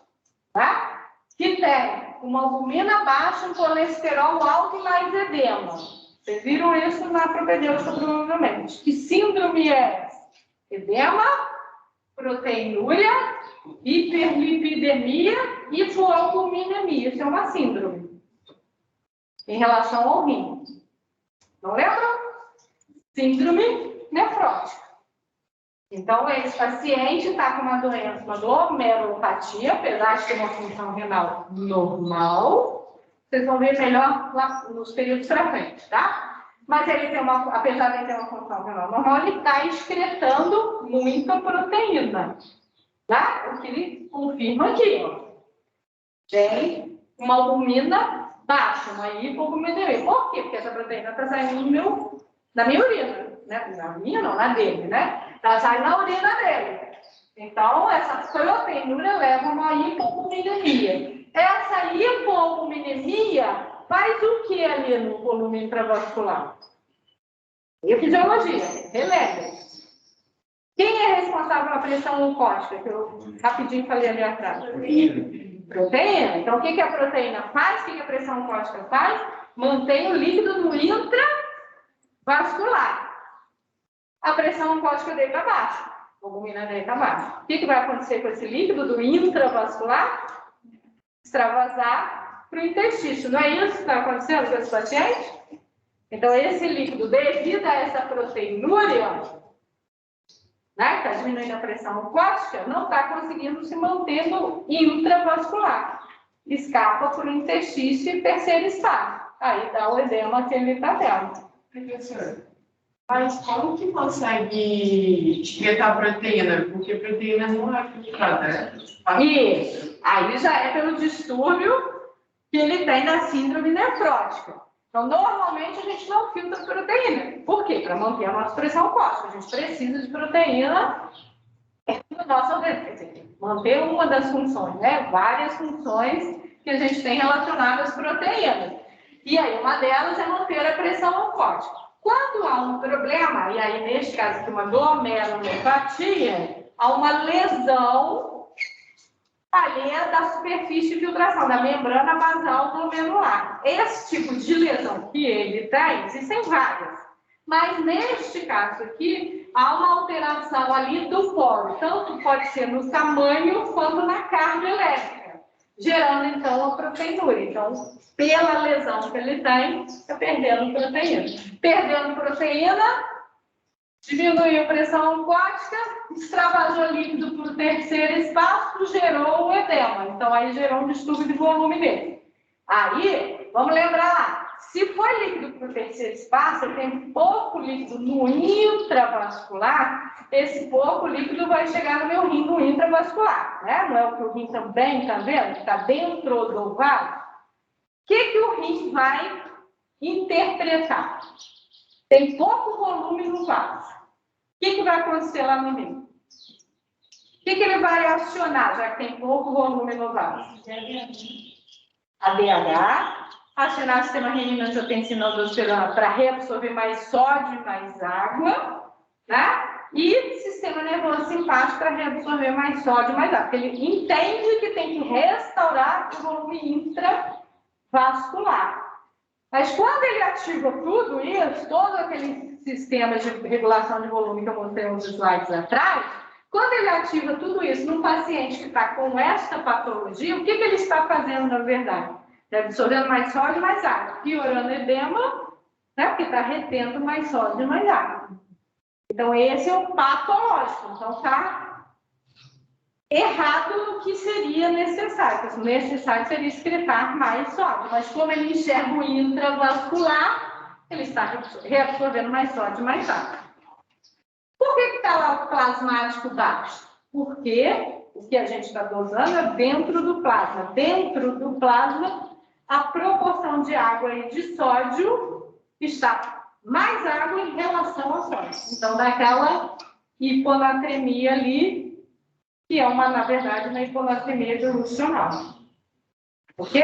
tá? Que tem uma albumina baixa, um colesterol alto e mais edema. Vocês viram isso na propedêutica, provavelmente. Que síndrome é essa? Edema, proteinúria, hiperlipidemia e hipoalbuminemia. Isso é uma síndrome em relação ao rim. Não lembram? Síndrome nefrótica. Então, esse paciente está com uma doença, uma glomerulopatia, apesar de ter uma função renal normal. Vocês vão ver melhor lá nos períodos para frente, tá? Mas ele tem apesar de ter uma função renal normal, ele está excretando muita proteína. Tá? O que ele confirma aqui, ó. Tem uma albumina baixa, uma hipoalbuminemia. Por quê? Porque essa proteína está saindo da minha urina, né? Na minha não, na dele, né? Está saindo na urina dele. Então, essa proteinúria leva a uma hipoalbuminemia. Essa hipoalbuminemia faz o que ali no volume intravascular? E a fisiologia, releva. Quem é responsável pela pressão leucótica? Que eu rapidinho falei ali atrás. Proteína. Então, o que a proteína faz? O que a pressão leucótica faz? Mantém o líquido no intravascular. A pressão leucótica dele está baixa. A albumina dele está baixa. O que vai acontecer com esse líquido do intravascular? Extravasar para o intestino. Não é isso que está acontecendo com esse paciente? Então, esse líquido, devido a essa proteinúria, né, está diminuindo a pressão leucótica, não está conseguindo se manter no intravascular. Escapa para o intestino e terceiro estágio. Aí dá o edema que ele está tendo. Professor, mas como que consegue excretar a proteína? Porque a proteína não é filtrada, né? Isso. Aí já é pelo distúrbio que ele tem da síndrome nefrótica. Então, normalmente, a gente não filtra proteína. Por quê? Para manter a nossa pressão leucótica. A gente precisa de proteína no nosso organismo. Quer dizer, manter uma das funções, né? Várias funções que a gente tem relacionadas às proteínas. E aí, uma delas é manter a pressão leucótica. Quando há um problema, e aí, neste caso aqui, uma glomerulopatia, há uma lesão ali da superfície de filtração, da membrana basal glomerular. Esse tipo de lesão que ele tem, existem várias, mas neste caso aqui, há uma alteração ali do poro, tanto pode ser no tamanho quanto na carga elétrica, gerando então a proteinúria. Então, pela lesão que ele tem, está perdendo proteína. Perdendo proteína, diminuiu a pressão leucótica, extravasou líquido para o terceiro espaço, gerou um edema. Então, aí gerou um distúrbio de volume dele. Aí, vamos lembrar lá, se for líquido para o terceiro espaço, eu tenho pouco líquido no intravascular, esse pouco líquido vai chegar no meu rim no intravascular, né? Não é o que o rim também está vendo? Está dentro do vaso. O que o rim vai interpretar? Tem pouco volume no vaso. O que vai acontecer lá no rim? O que ele vai acionar, já que tem pouco volume no vaso? ADH, acionar o sistema renina-angiotensina-aldosterona para reabsorver mais sódio e mais água, né? E sistema nervoso simpático para reabsorver mais sódio e mais água. Ele entende que tem que restaurar o volume intravascular. Mas quando ele ativa tudo isso, todo aquele sistema de regulação de volume que eu mostrei uns slides atrás, quando ele ativa tudo isso num paciente que está com esta patologia, o que ele está fazendo, na verdade? Está absorvendo mais sódio e mais água, piorando o edema, né? Porque está retendo mais sódio e mais água. Então, esse é o patológico. Então, está errado no que seria necessário. Porque o necessário seria excretar mais sódio. Mas como ele enxerga o intravascular, ele está reabsorvendo mais sódio e mais água. Por que está lá o plasmático baixo? Porque o que a gente está dosando é dentro do plasma. Dentro do plasma, a proporção de água e de sódio está mais água em relação ao sódio. Então, dá aquela hiponatremia ali, que é na verdade, uma hiponatremia gestacional. Ok?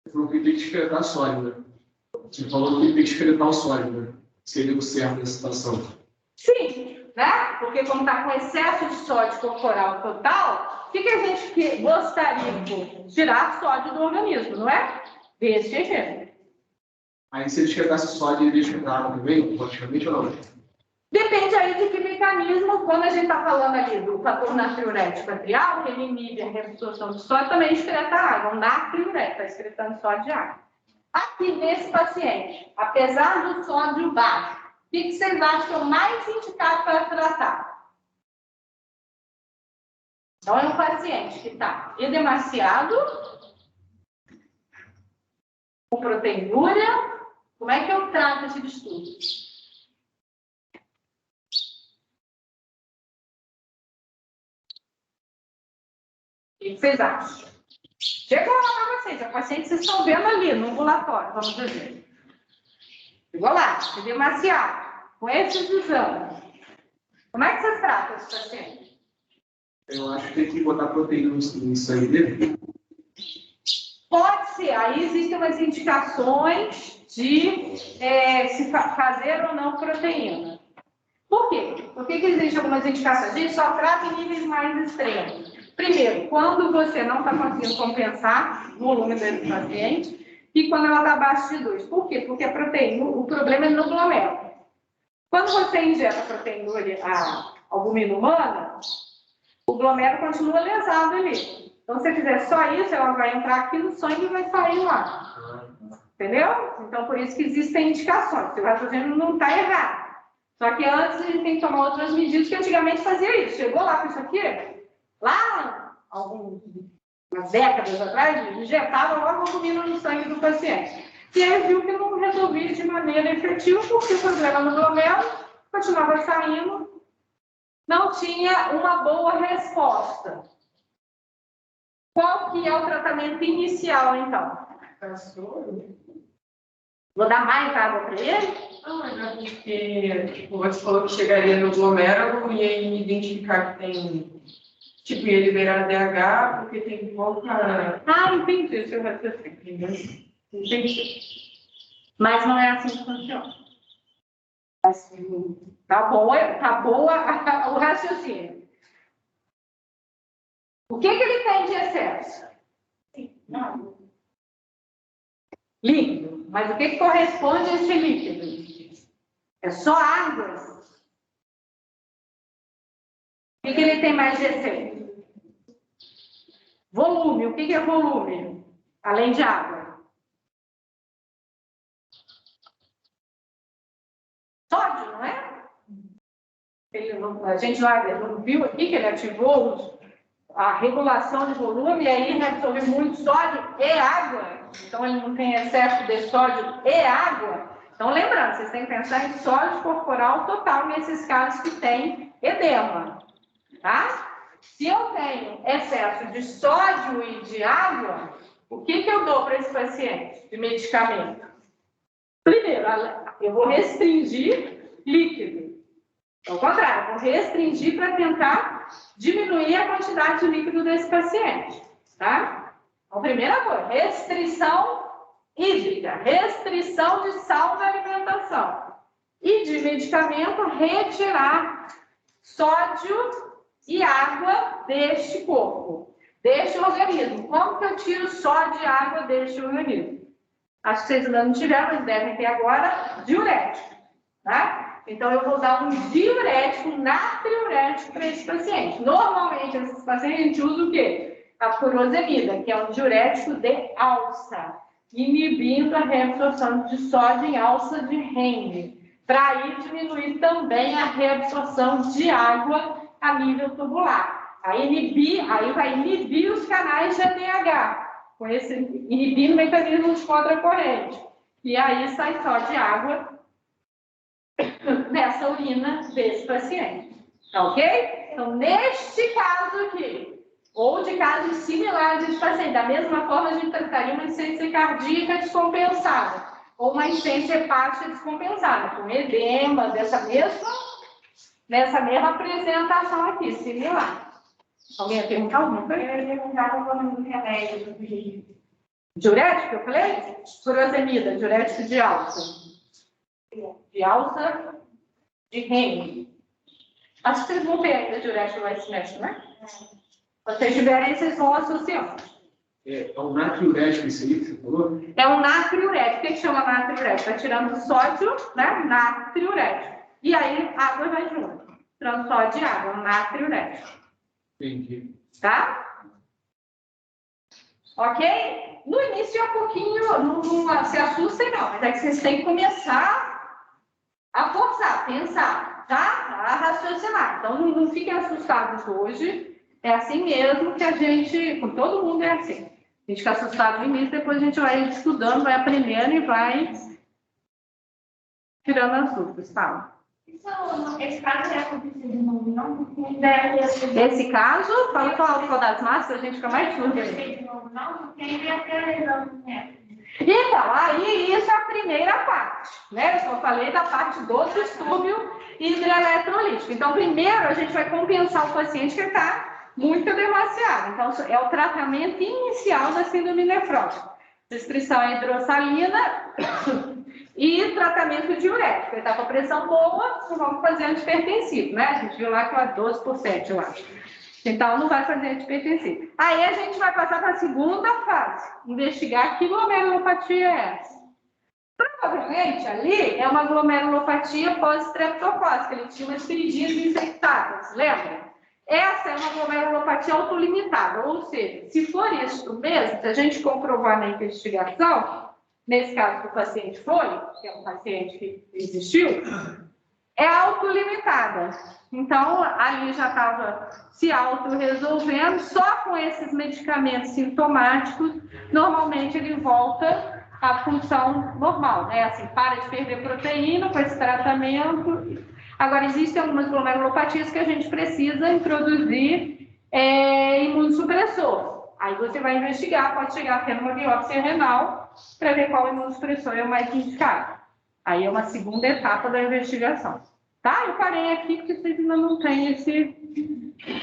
Você falou que tem que excretar sódio, né? Você falou que tem que excretar o sódio, né? Seria o certo nessa situação. Sim, né? Porque como está com excesso de sódio corporal total, o que a gente gostaria de tirar sódio do organismo, não é? Desse jeito. Aí se ele excretasse sódio, ele ia excretar água também, automaticamente ou não? Depende aí de que mecanismo, quando a gente está falando ali do fator natriurético atrial, que ele inibe a reabsorção de sódio, também excreta água. O natriurético está excretando sódio e água. Aqui nesse paciente, apesar do sódio baixo, o que vocês acham mais indicado para tratar? Então, é um paciente que está edemaciado, com proteinúria. Como é que eu trato esse distúrbio? O que vocês acham? Chegou lá para vocês, a paciente vocês estão vendo ali no ambulatório, vamos dizer. Chegou lá, edemaciado, com esses exames. Como é que vocês tratam esse paciente? Eu acho que tem que botar proteína no sangue dele. Pode ser, aí existem umas indicações de se fazer ou não proteína. Por quê? Por que existem algumas indicações? A gente só trata em níveis mais extremos. Primeiro, quando você não está conseguindo compensar o volume desse paciente e quando ela está abaixo de 2. Por quê? Porque a proteína, o problema é no glomérulo. Quando você injeta a proteína, a albumina humana, o glomérulo continua lesado ali. Então, se você fizer só isso, ela vai entrar aqui no sangue e vai sair lá. Entendeu? Então, por isso que existem indicações. Se o raciocínio não está errado. Só que antes a gente tem que tomar outras medidas, que antigamente fazia isso. Chegou lá com isso aqui, lá, algumas décadas atrás, injetava logo a albumina no sangue do paciente. E aí viu que não resolvia de maneira efetiva, porque o problema no glomérulo continuava saindo, não tinha uma boa resposta. Qual que é o tratamento inicial, então? Vou dar mais água para ele? Não, é porque tipo, você falou que chegaria no glomérulo e aí identificar que tem, tipo, ia liberar DH porque tem pouca... Ah, entendi seu raciocínio. Entendi. Mas não é assim que funciona. Assim, tá bom o raciocínio. O que ele tem de excesso? Não. Líquido. Mas o que corresponde a esse líquido? É só água. O que ele tem mais de excesso? Volume. O que é volume? Além de água. Sódio, não é? A gente não viu aqui que ele ativou a regulação de volume, e aí absorve muito sódio e água, então ele não tem excesso de sódio e água. Então, lembrando, vocês têm que pensar em sódio corporal total nesses casos que tem edema, tá? Se eu tenho excesso de sódio e de água, o que eu dou para esse paciente de medicamento? Primeiro, eu vou restringir líquido. Ao contrário, eu vou restringir para tentar diminuir a quantidade de líquido desse paciente, tá? Então, primeira coisa, restrição hídrica, restrição de sal da alimentação. E de medicamento, retirar sódio e água deste corpo, deste organismo. Como que eu tiro sódio e água deste organismo? Acho que vocês ainda não tiveram, mas devem ter agora, diurético, tá? Então, eu vou dar um diurético, natriurético para esse paciente. Normalmente, esses pacientes, a gente usa o quê? A furosemida, que é um diurético de alça, inibindo a reabsorção de sódio em alça de Henle, para aí diminuir também a reabsorção de água a nível tubular. Aí vai inibir os canais de ADH, inibindo mecanismos de contracorrente. E aí sai só de água nessa urina desse paciente. Tá ok? Então, neste caso aqui, ou de casos similares desse paciente, da mesma forma a gente trataria uma insuficiência cardíaca descompensada, ou uma insuficiência hepática descompensada, com edema nessa mesma apresentação aqui, similar. Alguém ia perguntar alguma coisa? Eu ia perguntar o nome do remédio. Diurético, eu falei? Furosemida, diurético de alça. De alça de Henle. Acho que vocês vão ter ainda diurético vai se mexer, né? Se vocês tiverem, vocês vão associando. É um natriurético isso aí que você falou? É um natriurético. O que chama natriurético? Está tirando sódio, né? Natriurético. E aí, a água vai junto. Tirando sódio e água, um natriurético. Entendi. Tá? Ok? No início é um pouquinho, não se assustem não, mas é que vocês têm que começar a forçar, pensar, tá? A raciocinar. Então, não fiquem assustados hoje. É assim mesmo que a gente, com todo mundo é assim. A gente fica assustado no início, depois a gente vai estudando, vai aprendendo e vai tirando as dúvidas. Fala. Esse caso é acontecido de novo, não? Esse caso, fala com a autoridade máxima, a gente fica mais surdo. De novo, não? Porque ainda ia ter a lesão, né? Então, aí isso é a primeira parte, né? Eu só falei da parte do distúrbio hidroeletrolítico. Então, primeiro a gente vai compensar o paciente que está muito edemaciado. Então, é o tratamento inicial da síndrome nefrótica. Restrição à hidrossalina e tratamento diurético. Ele está com a pressão boa, não vamos fazer antipertensivo, né? A gente viu lá que é 12%, eu acho. Então, não vai fazer antipertensivo. Aí a gente vai passar para a segunda fase, investigar que glomerulopatia é essa. Provavelmente ali é uma glomerulopatia pós-estreptocócica, ele tinha umas feridinhas infectadas, lembra? Essa é uma glomerulopatia autolimitada, ou seja, se for isso mesmo, se a gente comprovar na investigação, nesse caso que o paciente foi, que é um paciente que existiu, é autolimitada. Então, ali já estava se autorresolvendo, só com esses medicamentos sintomáticos, normalmente ele volta à função normal, né? Assim, para de perder proteína com esse tratamento. Agora, existem algumas glomerulopatias que a gente precisa introduzir imunossupressor. Aí você vai investigar, pode chegar a ter uma biópsia renal para ver qual imunossupressor é o mais indicado. Aí é uma segunda etapa da investigação. Tá? Eu parei aqui porque vocês ainda não têm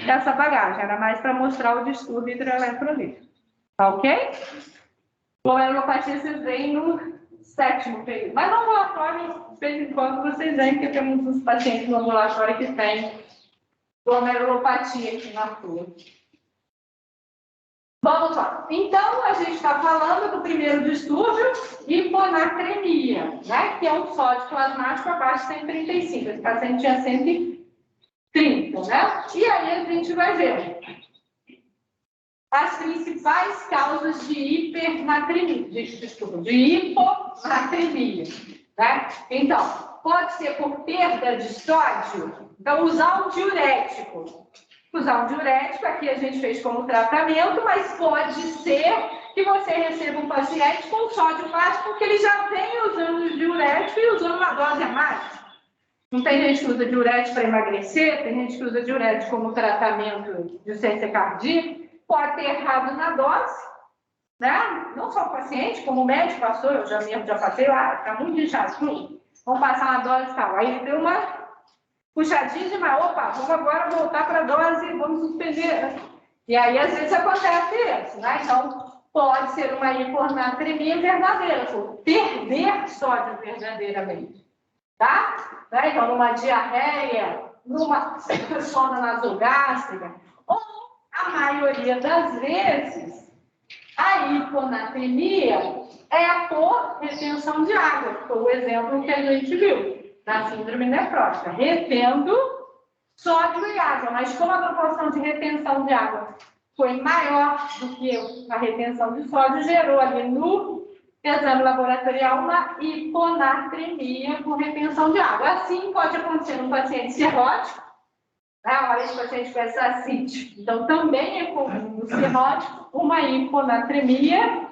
essa bagagem. Era mais para mostrar o distúrbio hidroeletrolítico. Tá ok? Glomerulopatia vocês veem no 7º período. Mas no ambulatório, de vez em quando, vocês veem que temos uns pacientes no ambulatório que têm glomerulopatia aqui na rua. Vamos lá. Então, a gente está falando do primeiro distúrbio, hiponatremia, né? Que é um sódio plasmático abaixo de 135. Esse paciente tinha 130, né? E aí a gente vai ver as principais causas de hipernatremia, de hiponatremia, né? Então, pode ser por perda de sódio, então usar um diurético. usar um diurético, aqui a gente fez como tratamento, mas pode ser que você receba um paciente com sódio baixo, porque ele já vem usando o diurético e usando uma dose a mais. Não tem gente que usa diurético para emagrecer, tem gente que usa diurético como tratamento de ciência cardíaca, pode ter errado na dose, né? Não só o paciente, como o médico passou, eu já mesmo já passei lá, está muito inchado, vamos passar uma dose e tal. Aí deu uma puxadinha de mais, opa, vamos agora voltar para a dose, vamos suspender. E aí, às vezes, acontece isso, né? Então, pode ser uma hiponatremia verdadeira, por perder sódio verdadeiramente, tá? Né? Então, numa diarreia, numa sonda nasogástrica, ou, a maioria das vezes, a hiponatremia é por retenção de água, que foi o exemplo que a gente viu na síndrome nefrótica, retendo sódio e água, mas como a proporção de retenção de água foi maior do que a retenção de sódio, gerou ali no exame laboratorial uma hiponatremia por retenção de água. Assim pode acontecer no paciente cirrótico, né? Olha, esse paciente com essa ascite. Então, também é comum no cirrótico uma hiponatremia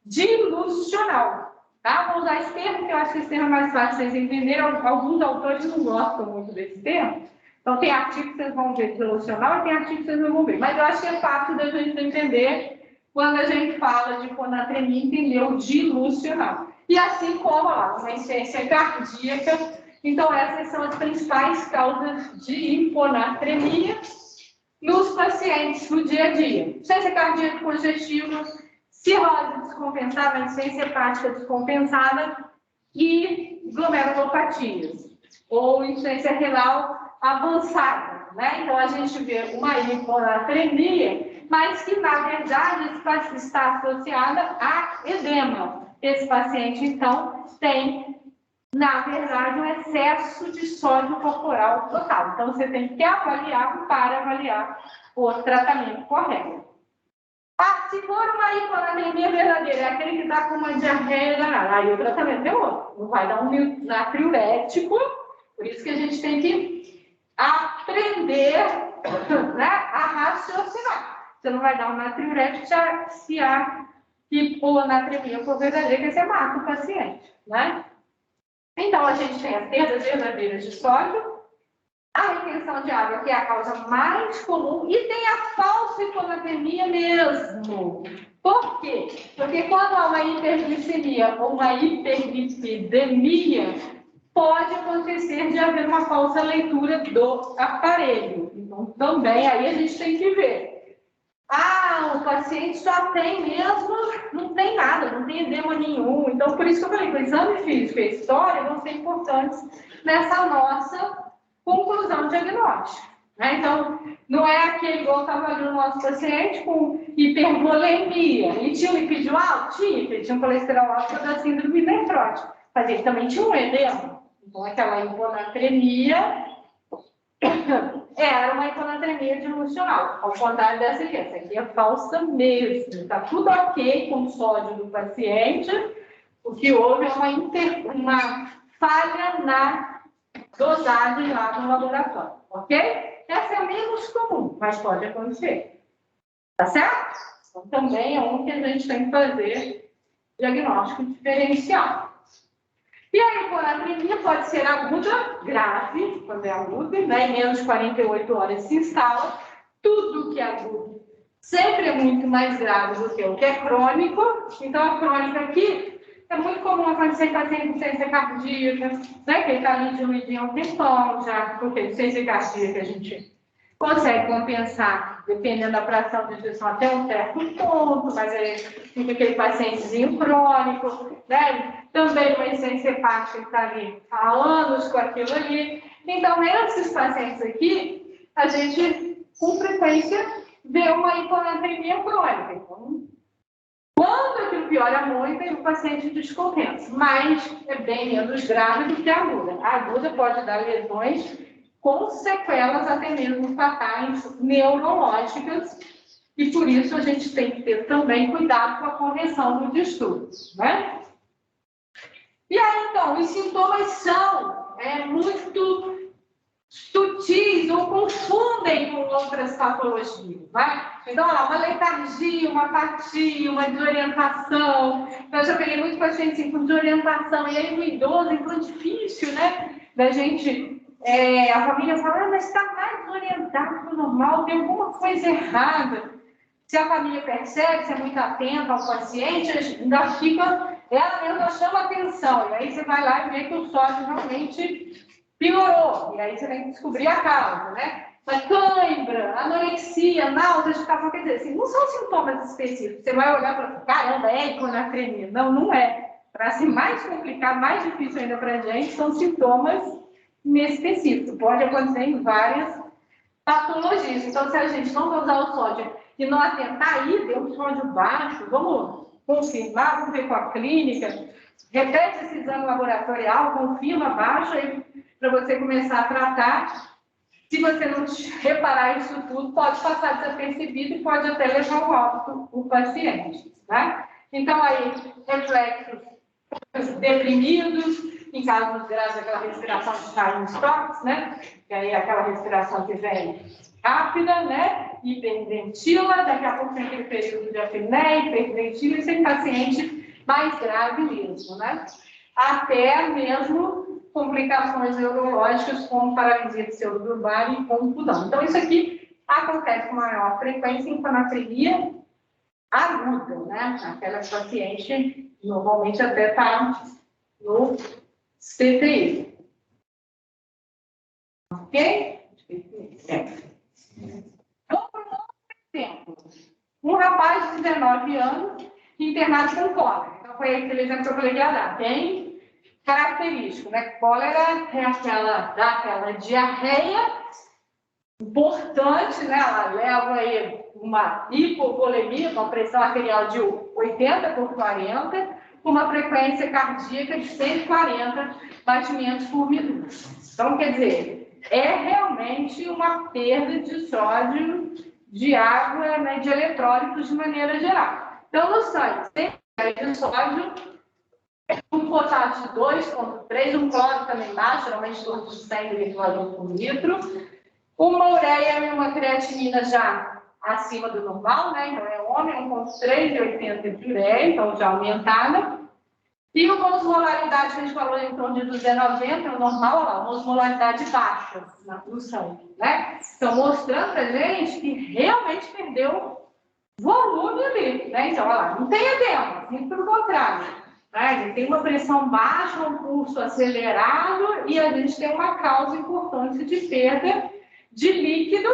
dilucional. Tá? Vou usar esse termo, que eu acho que esse termo é mais fácil de vocês entenderem. Alguns autores não gostam muito desse termo. Então, tem artigo que vocês vão ver dilucional e tem artigo que vocês não vão ver. Mas eu acho que é fácil da gente entender quando a gente fala de hiponatremia, entender o dilucional. E assim como lá, uma insuficiência cardíaca. Então, essas são as principais causas de hiponatremia nos pacientes no dia a dia. Insuficiência cardíaca congestiva, cirrose descompensada, insuficiência hepática descompensada e glomerulopatias, ou insuficiência renal avançada, né? Então, a gente vê uma hiponatremia, mas que, na verdade, está associada a edema. Esse paciente, então, tem, na verdade, um excesso de sódio corporal total. Então, você tem que avaliar para avaliar o tratamento correto. Se for uma hiponatremia verdadeira, é aquele que está com uma diarreia danada, aí o tratamento é outro. Não vai dar um natriurético, por isso que a gente tem que aprender, né, a raciocinar. Você não vai dar um natriurético se a hiponatremia for verdadeira, que você mata o paciente, né? Então, a gente tem as perdas verdadeiras de sódio, a retenção de água, que é a causa mais comum, e tem a falsa hiponatremia mesmo. Por quê? Porque quando há uma hiperglicemia ou uma hiperlipidemia, pode acontecer de haver uma falsa leitura do aparelho. Então, também aí a gente tem que ver. O paciente só tem mesmo, não tem nada, não tem edema nenhum. Então, por isso que eu falei que o exame físico e a história vão ser importantes nessa nossa conclusão diagnóstica, né? Então, não é aquele igual estava ali o nosso paciente com hipervolemia. Ele tinha um lipídio alto? Tinha, ele tinha um colesterol alto da síndrome nefrótica, mas ele também tinha um edema. Então, aquela hiponatremia era uma hiponatremia dilucional, ao contrário dessa aqui. Essa aqui é falsa mesmo. Está tudo ok com o sódio do paciente. O que houve é uma falha na dosagem lá no laboratório, ok? Essa é a menos comum, mas pode acontecer. Tá certo? Então, também é um que a gente tem que fazer diagnóstico diferencial. E a hiponatremia pode ser aguda, grave, quando é aguda, né? Em menos de 48 horas se instala. Tudo que é agudo sempre é muito mais grave do que o que é crônico. Então, a crônica aqui é muito comum acontecer em paciente com ciência cardíaca, né? Que ele está ali diluidinho há um tempão já, porque ciência cardíaca a gente consegue compensar, dependendo da fração de ejeção, até um certo ponto, mas aí fica aquele pacientezinho crônico, né? Também uma insuficiência hepática que está ali há anos com aquilo ali. Então, esses pacientes aqui, a gente, com frequência, vê uma hiponatremia crônica. Então, quando aquilo piora muito, o paciente descompensa, mas é bem menos grave do que a aguda. A aguda pode dar lesões com sequelas até mesmo fatais neurológicas, e por isso a gente tem que ter também cuidado com a correção do distúrbio, né? E aí, então, os sintomas são muito sutis ou confundem com outras patologias, né? Então, olha lá, uma letargia, uma apatia, uma desorientação. Eu já peguei muito paciente assim, com desorientação, e aí o idoso, então, difícil, né? Da gente, a família fala, mas está mais desorientado que o normal, tem alguma coisa errada. Se a família percebe, se é muito atenta ao paciente, ainda fica, ela mesma chama atenção, e aí você vai lá e vê que o sódio realmente piorou, e aí você tem que descobrir a causa, né? Mas cãibra, anorexia, náusea, agitação, quer dizer, assim, não são sintomas específicos. Você vai olhar e falar, caramba, é hiponatremia. Não, não é. Para ser mais complicado, mais difícil ainda para a gente, são sintomas inespecíficos. Pode acontecer em várias patologias. Então, se a gente não dosar o sódio e não atentar aí, deu um sódio baixo, vamos confirmar, vamos ver com a clínica, repete esse exame laboratorial, confirma baixo, aí para você começar a tratar. Se você não reparar isso tudo, pode passar desapercebido e pode até levar ao óbito o paciente, né? Então, aí, reflexos deprimidos, em casos graves, aquela respiração de Charles-Stokes, né? Que aí é aquela respiração que vem rápida, né? Hiperventila, daqui a pouco tem aquele período de apneia, hiperventila, esse é paciente mais grave mesmo, né? Até mesmo complicações neurológicas, como paralisia pseudobulbar e confusão. Então, isso aqui acontece com maior frequência em hiponatremia aguda, né? Aquela paciente normalmente até está no CTI. Ok? Vamos para um outro exemplo. Um rapaz de 19 anos internado com cólera. Então, foi aquele exemplo que eu falei que ia dar. Bem característico, né? Cólera é aquela diarreia importante, né? Ela leva aí uma hipovolemia, uma pressão arterial de 80/40, com uma frequência cardíaca de 140 batimentos por minuto. Então, quer dizer, é realmente uma perda de sódio, de água, né, de eletrólitos de maneira geral. Então, no sangue, tem de sódio, um potássio de 2,3, um cloro também baixo, geralmente torno de 100 mg por litro, uma ureia e uma creatinina já acima do normal, né? Então é homem, 1,3 de ureia, então já aumentada. E uma osmolaridade que a gente falou em torno de 290, o normal, ó, uma osmolaridade baixa no sangue, né? Então mostrando pra gente que realmente perdeu volume ali, né? Então, olha lá, não tem edema, muito pelo contrário. A gente tem uma pressão baixa, um pulso acelerado e a gente tem uma causa importante de perda de líquido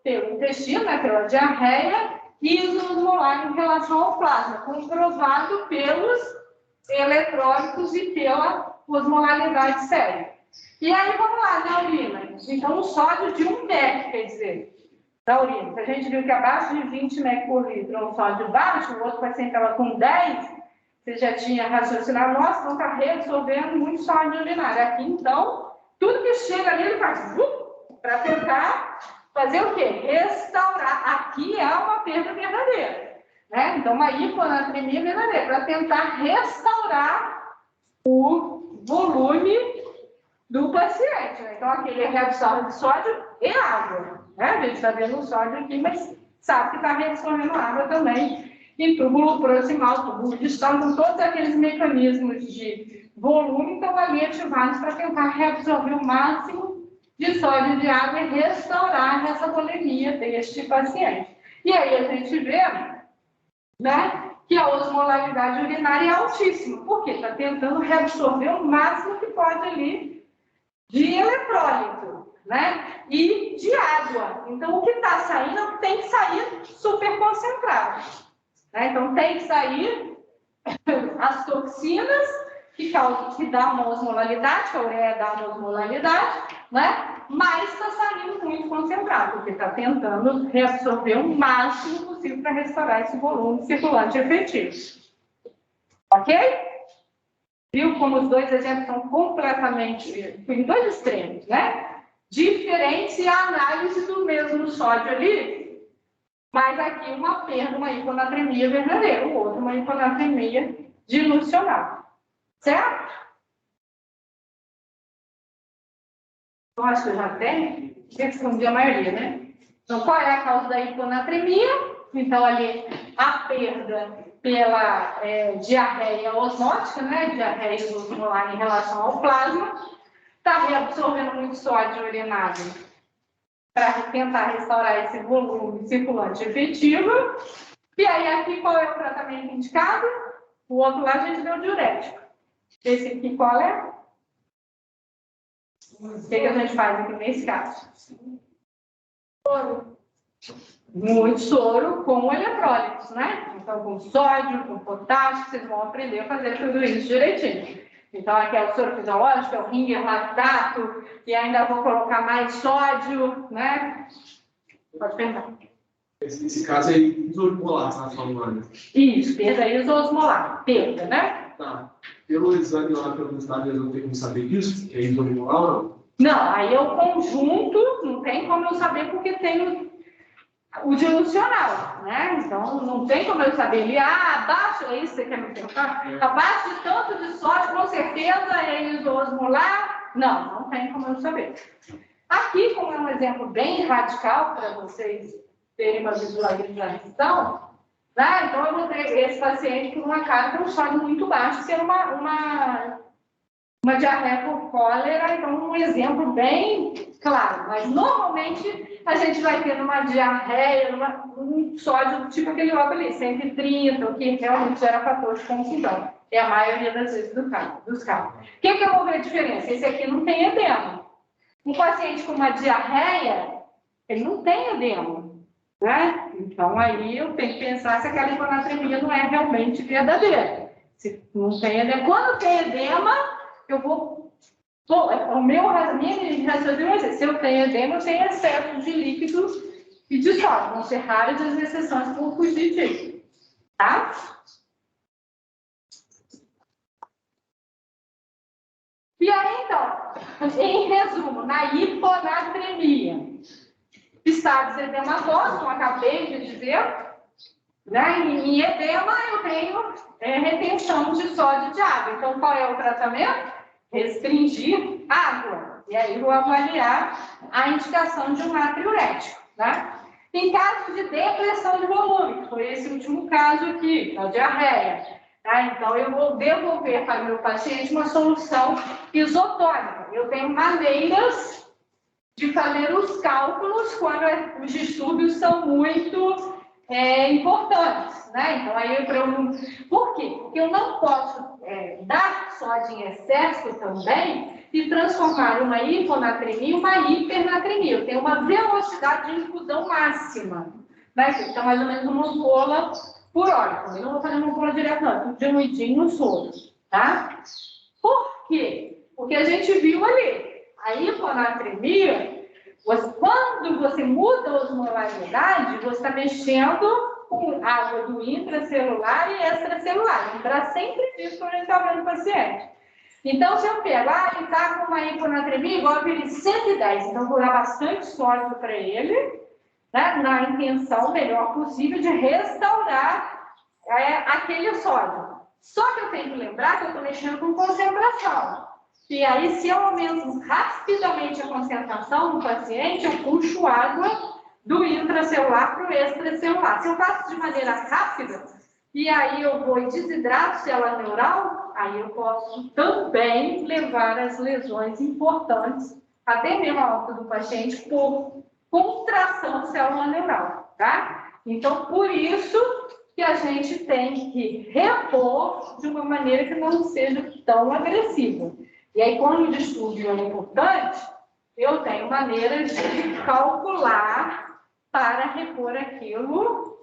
pelo intestino, né, pela diarreia e osmolar em relação ao plasma, comprovado pelos eletrólitos e pela osmolaridade séria. E aí, vamos lá, na urina. Então, um sódio de 1 mEq, quer dizer, da urina. Se a gente viu que abaixo de 20 mEq por litro é um sódio baixo, o outro paciente estava com 10, você já tinha raciocinado, nossa, não está reabsorvendo muito sódio urinário. Aqui, então, tudo que chega ali, ele faz para tentar fazer o quê? Restaurar. Aqui é uma perda verdadeira, né? Então, uma hiponatremia verdadeira, para tentar restaurar o volume do paciente, né? Então, aqui ele reabsorve sódio e água, né? A gente está vendo o sódio aqui, mas sabe que está reabsorvendo água também. E túbulo proximal, túbulo distal, com todos aqueles mecanismos de volume estão ali ativados para tentar reabsorver o máximo de sódio de água e restaurar essa volemia deste paciente. E aí a gente vê, né, que a osmolaridade urinária é altíssima. Por quê? Está tentando reabsorver o máximo que pode ali de eletrólito, né, e de água. Então, o que está saindo tem que sair super concentrado. Então, tem que sair as toxinas que dá uma osmolaridade, que a ureia dá uma osmolaridade, né? Mas está saindo muito concentrado, porque está tentando reabsorver o máximo possível para restaurar esse volume circulante efetivo. Ok? Viu como os dois exemplos são completamente, em dois extremos, né? Diferentes e a análise do mesmo sódio ali. Mas aqui uma perda, uma hiponatremia verdadeira, o outro uma hiponatremia dilucional. Certo? Eu acho que eu já tenho. Respondi a maioria, né? Então, qual é a causa da hiponatremia? Então, ali, a perda pela diarreia osmótica, né? Diarreia osmolar em relação ao plasma. Está reabsorvendo muito sódio urinado para tentar restaurar esse volume circulante efetivo. E aí, aqui, qual é o tratamento indicado? O outro lá a gente deu diurético. Esse aqui, qual é? O que a gente faz aqui nesse caso? Soro. Muito soro com eletrólitos, né? Então, com sódio, com potássio, vocês vão aprender a fazer tudo isso direitinho. Então, aqui é o soro fisiológico, é o ringer lactato, e ainda vou colocar mais sódio, né? Pode perguntar. Esse caso aí, isosmolar, você está falando. Isso, perda isosmolar, perda, né? Tá. Pelo exame lá, pelo resultado, eu não tenho como saber disso, que é isosmolar ou não? Não, aí é o conjunto, não tem como eu saber porque tem o dilucional, né? Então, não tem como eu saber ali, abaixo, é isso que você quer me perguntar? Abaixo de tanto de sódio, com certeza é isosmolar? Não, não tem como eu saber. Aqui, como é um exemplo bem radical para vocês terem uma visualização, né? Então, eu vou ter esse paciente com uma carga com sódio muito baixo, sendo uma diarreia por cólera, então um exemplo bem claro. Mas, normalmente, a gente vai ter uma diarreia, um sódio tipo aquele logo ali, 130, o que realmente gera fator de confusão. É a maioria das vezes dos casos. O que eu vou ver a diferença? Esse aqui não tem edema. Um paciente com uma diarreia, ele não tem edema, né? Então, aí eu tenho que pensar se aquela hiponatremia não é realmente verdadeira. Se não tem edema. Quando tem edema, eu vou... minha raciocínio é se eu tenho edema, eu tenho excesso de líquido e de sódio. Vão ser raras as exceções que vão fugir disso. Tá? E aí, então, em resumo, na hiponatremia, estados edematórios, como acabei de dizer, né? Em edema, eu tenho retenção de sódio de água. Então, qual é o tratamento? Restringir água. E aí, vou avaliar a indicação de um natriurético, né? Em caso de depressão de volume, que foi esse último caso aqui, a diarreia, tá? Então, eu vou devolver para o meu paciente uma solução isotônica. Eu tenho maneiras de fazer os cálculos quando os distúrbios são muito importantes, né? Então, aí por quê? Porque eu não posso dar sódio em excesso também e transformar uma hiponatremia em uma hipernatremia. Eu tenho uma velocidade de infusão máxima, né? Então, mais ou menos uma ampola por hora. Eu não vou fazer uma ampola direto, não. Diluidinho no soro, tá? Por quê? Porque a gente viu ali, a hiponatremia, quando você muda a osmolaridade, você está mexendo com água do intracelular e extracelular. Lembrar sempre disso quando a gente está vendo o paciente. Então, se eu pego, ele está com uma hiponatremia igual a ele 110, então vou dar bastante sódio para ele, né, na intenção melhor possível de restaurar aquele sódio. Só que eu tenho que lembrar que eu estou mexendo com concentração. E aí, se eu aumento rapidamente a concentração do paciente, eu puxo água do intracelular para o extracelular. Se eu faço de maneira rápida, e aí eu vou e desidrato célula neural, aí eu posso também levar as lesões importantes, até mesmo a alta do paciente, por contração de célula neural, tá? Então, por isso que a gente tem que repor de uma maneira que não seja tão agressiva. E aí, quando o distúrbio é importante, eu tenho maneiras de calcular para repor aquilo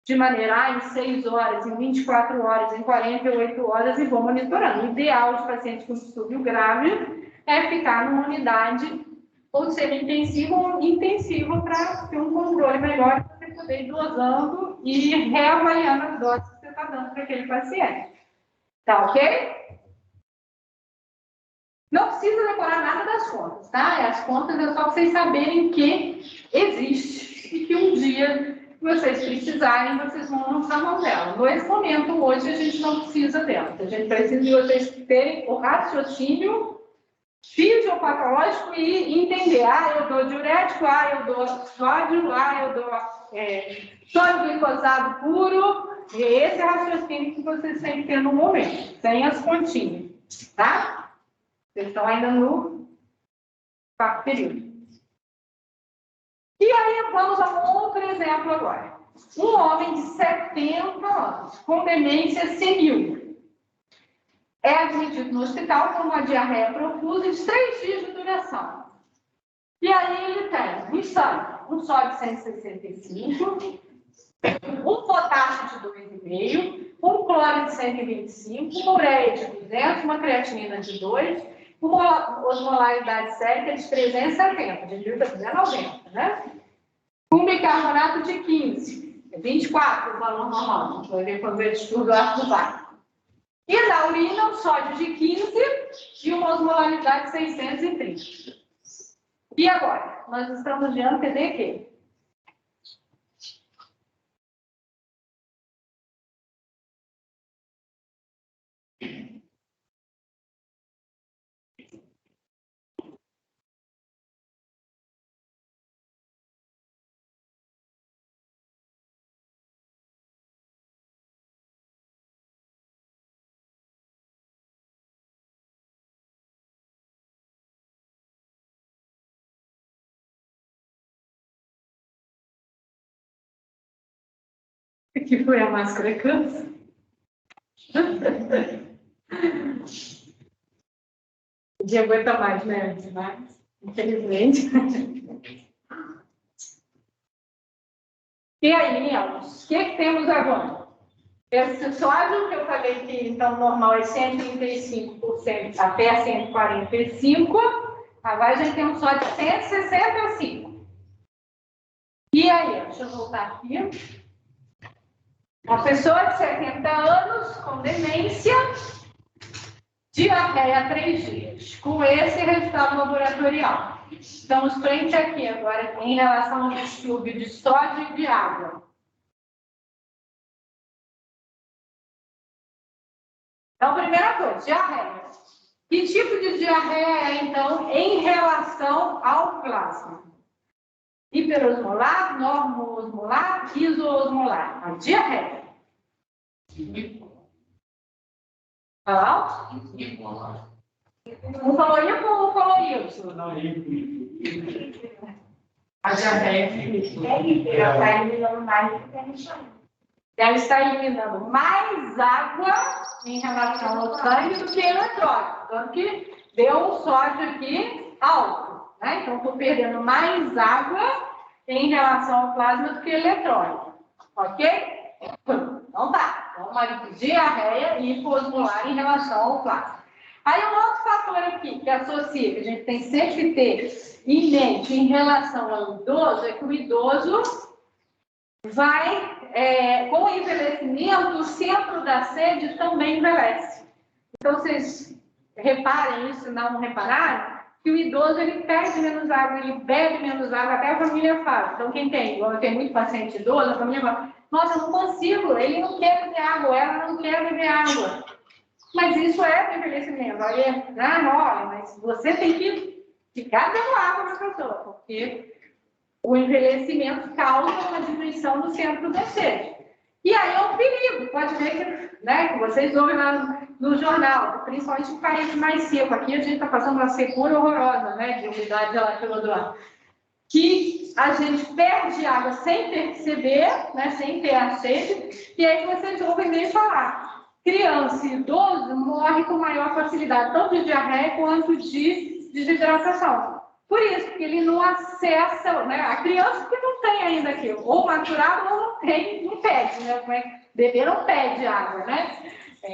de maneira em 6 horas, em 24 horas, em 48 horas e vou monitorando. O ideal de paciente com distúrbio grave é ficar numa unidade ou semi-intensiva ou intensiva para ter um controle melhor para você poder ir dosando e reavaliando as doses que você está dando para aquele paciente. Tá ok? Não precisa decorar nada das contas, tá? As contas é só para vocês saberem que existe e que um dia que vocês precisarem, vocês vão lançar mão dela. Nesse momento, hoje, a gente não precisa dela. A gente precisa de vocês terem o raciocínio fisiopatológico e entender, eu dou diurético, eu dou sódio, eu dou sódio glicosado puro, e esse é o raciocínio que vocês têm que ter no momento, sem as continhas, tá? Vocês estão ainda no quarto período. E aí, vamos a um outro exemplo agora. Um homem de 70 anos, com demência senil, é admitido no hospital com uma diarreia profusa de 3 dias de duração. E aí ele tem um sódio 165, um potássio de 2,5, um cloro de 125, uma ureia de 200, uma creatinina de 2, uma osmolaridade sérica de 370, de 390, né? Um bicarbonato de 15, 24 o valor normal, vai ver quando eu estudo o ácido lático. E na urina, um sódio de 15 e uma osmolaridade de 630. E agora? Nós estamos diante de quê? Que foi a máscara cansa? Podia aguentar mais, né? Mas, infelizmente. E aí, meninos, o que temos agora? Esse sódio que eu falei que, então, normal é 135% até 145%, agora a gente tem um sódio de 165%. E aí, deixa eu voltar aqui. Uma pessoa de 70 anos com demência, diarreia 3 dias, com esse resultado laboratorial. Estamos frente aqui agora em relação ao distúrbio de sódio e de água. Então, primeira coisa, diarreia. Que tipo de diarreia é, então, em relação ao plasma? Hiperosmolar, normoosmolar, isoosmolar. A diarreia. Fala alto? Um falou hipo ou um falou isso? A diarreia Está eliminando mais do que a gente chama. Ela está eliminando mais água em relação ao sangue do que eletrólito. Tanto que deu um sódio aqui alto, né? Então, estou perdendo mais água em relação ao plasma do que eletrólito. Ok? Então tá. Então, uma diarreia hipoosmolar em relação ao plasma. Aí, um outro fator aqui que associa, que a gente tem sempre que ter em mente em relação ao idoso, é que o idoso vai, com o envelhecimento, o centro da sede também envelhece. Então, vocês reparem isso, não repararam? Que o idoso, ele perde menos água, ele bebe menos água, até a família fala. Então, quem tem, igual eu tenho muito paciente idoso, a família fala, nossa, eu não consigo, ele não quer beber água, ela não quer beber água. Mas isso é do envelhecimento. Aí, olha, mas você tem que ficar dando água para a pessoa, porque o envelhecimento causa uma diminuição do centro da sede. E aí é um perigo. Pode ver que, né, que vocês ouvem lá no jornal, principalmente em países mais secos. Aqui a gente está passando uma secura horrorosa, né, de umidade relativa do ar. Que a gente perde água sem perceber, né, sem ter a sede, e aí vocês ouvem nem falar. Criança e idoso morrem com maior facilidade, tanto de diarreia quanto de desidratação. Por isso, porque ele não acessa, né? A criança que não tem ainda aquilo, ou maturado ou não tem, não pede, né? Como é? Bebê não pede água, né?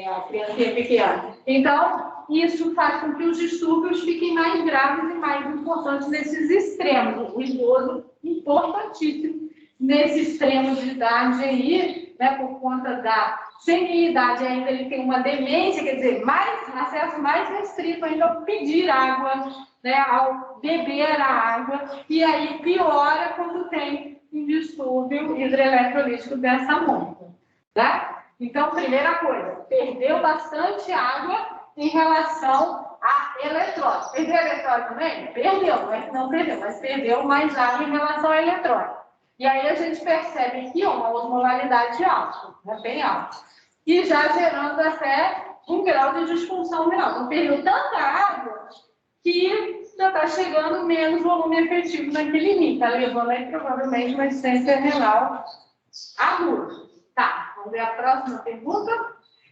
A criança é pequena. Então, isso faz com que os distúrbios fiquem mais graves e mais importantes nesses extremos. O idoso, importantíssimo nesse extremo de idade aí, né? Por conta da senilidade, ainda ele tem uma demência, quer dizer, acesso mais restrito ainda ao pedir água, né, ao beber a água, e aí piora quando tem um distúrbio hidroeletrolítico dessa monta, tá? Então, primeira coisa, perdeu bastante água em relação à eletrólito. Perdeu eletrólito também? Perdeu, mas não perdeu, mas perdeu mais água em relação ao eletrólito. E aí a gente percebe aqui uma osmolaridade alta, né, bem alta. E já gerando até um grau de disfunção renal. Então, perdeu tanta água que já está chegando menos volume efetivo naquele rim. Está levando aí provavelmente uma insuficiência renal aguda. Tá, vamos ver a próxima pergunta.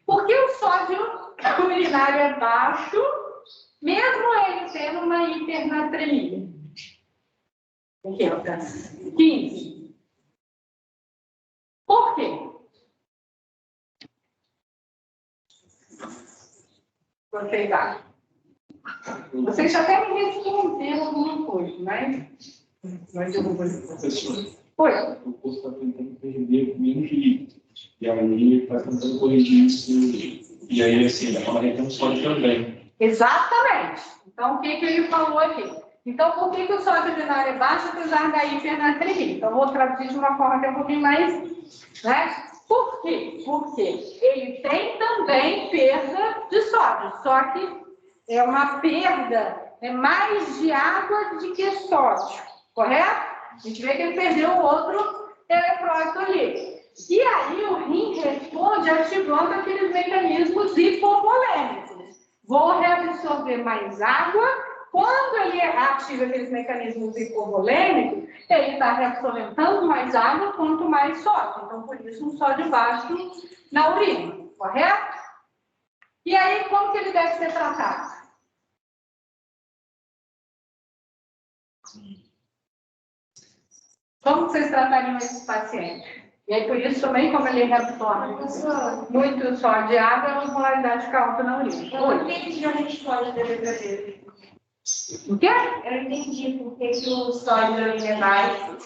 Por que o sódio urinário é baixo, mesmo ele tendo uma hipernatremia? Aqui, ó, 15. Por quê? Vocês acham? Vocês já até me responderam alguma coisa, mas eu vou fazer. Professor, Oi. o corpo está tentando perder menos líquido. E aí está tentando corrigir isso. E aí, assim, a forma tem um sódio também. Exatamente. Então, o que ele falou aqui? Então, por que o sódio urinário é baixo, apesar da hipernatremia? Então, vou traduzir de uma forma até um pouquinho mais, né? Por quê? Porque ele tem também perda de sódio, só que é uma perda mais de água do que sódio, correto? A gente vê que ele perdeu o outro eletrólito ali. E aí o rim responde ativando aqueles mecanismos hipovolêmicos. Vou reabsorver mais água. Quando ele ativa aqueles mecanismos hipovolêmicos, ele está reabsorvendo tanto mais água quanto mais sódio. Então, por isso, um sódio baixo na urina, correto? E aí, como que ele deve ser tratado? Como vocês tratariam esse paciente? E aí, por isso, também, como ele reabsorve muito sódio de água, a osmolaridade fica alta na urina. Eu não entendi a resposta da letra dele. O quê? Eu não entendi por que o sódio da urina é baixo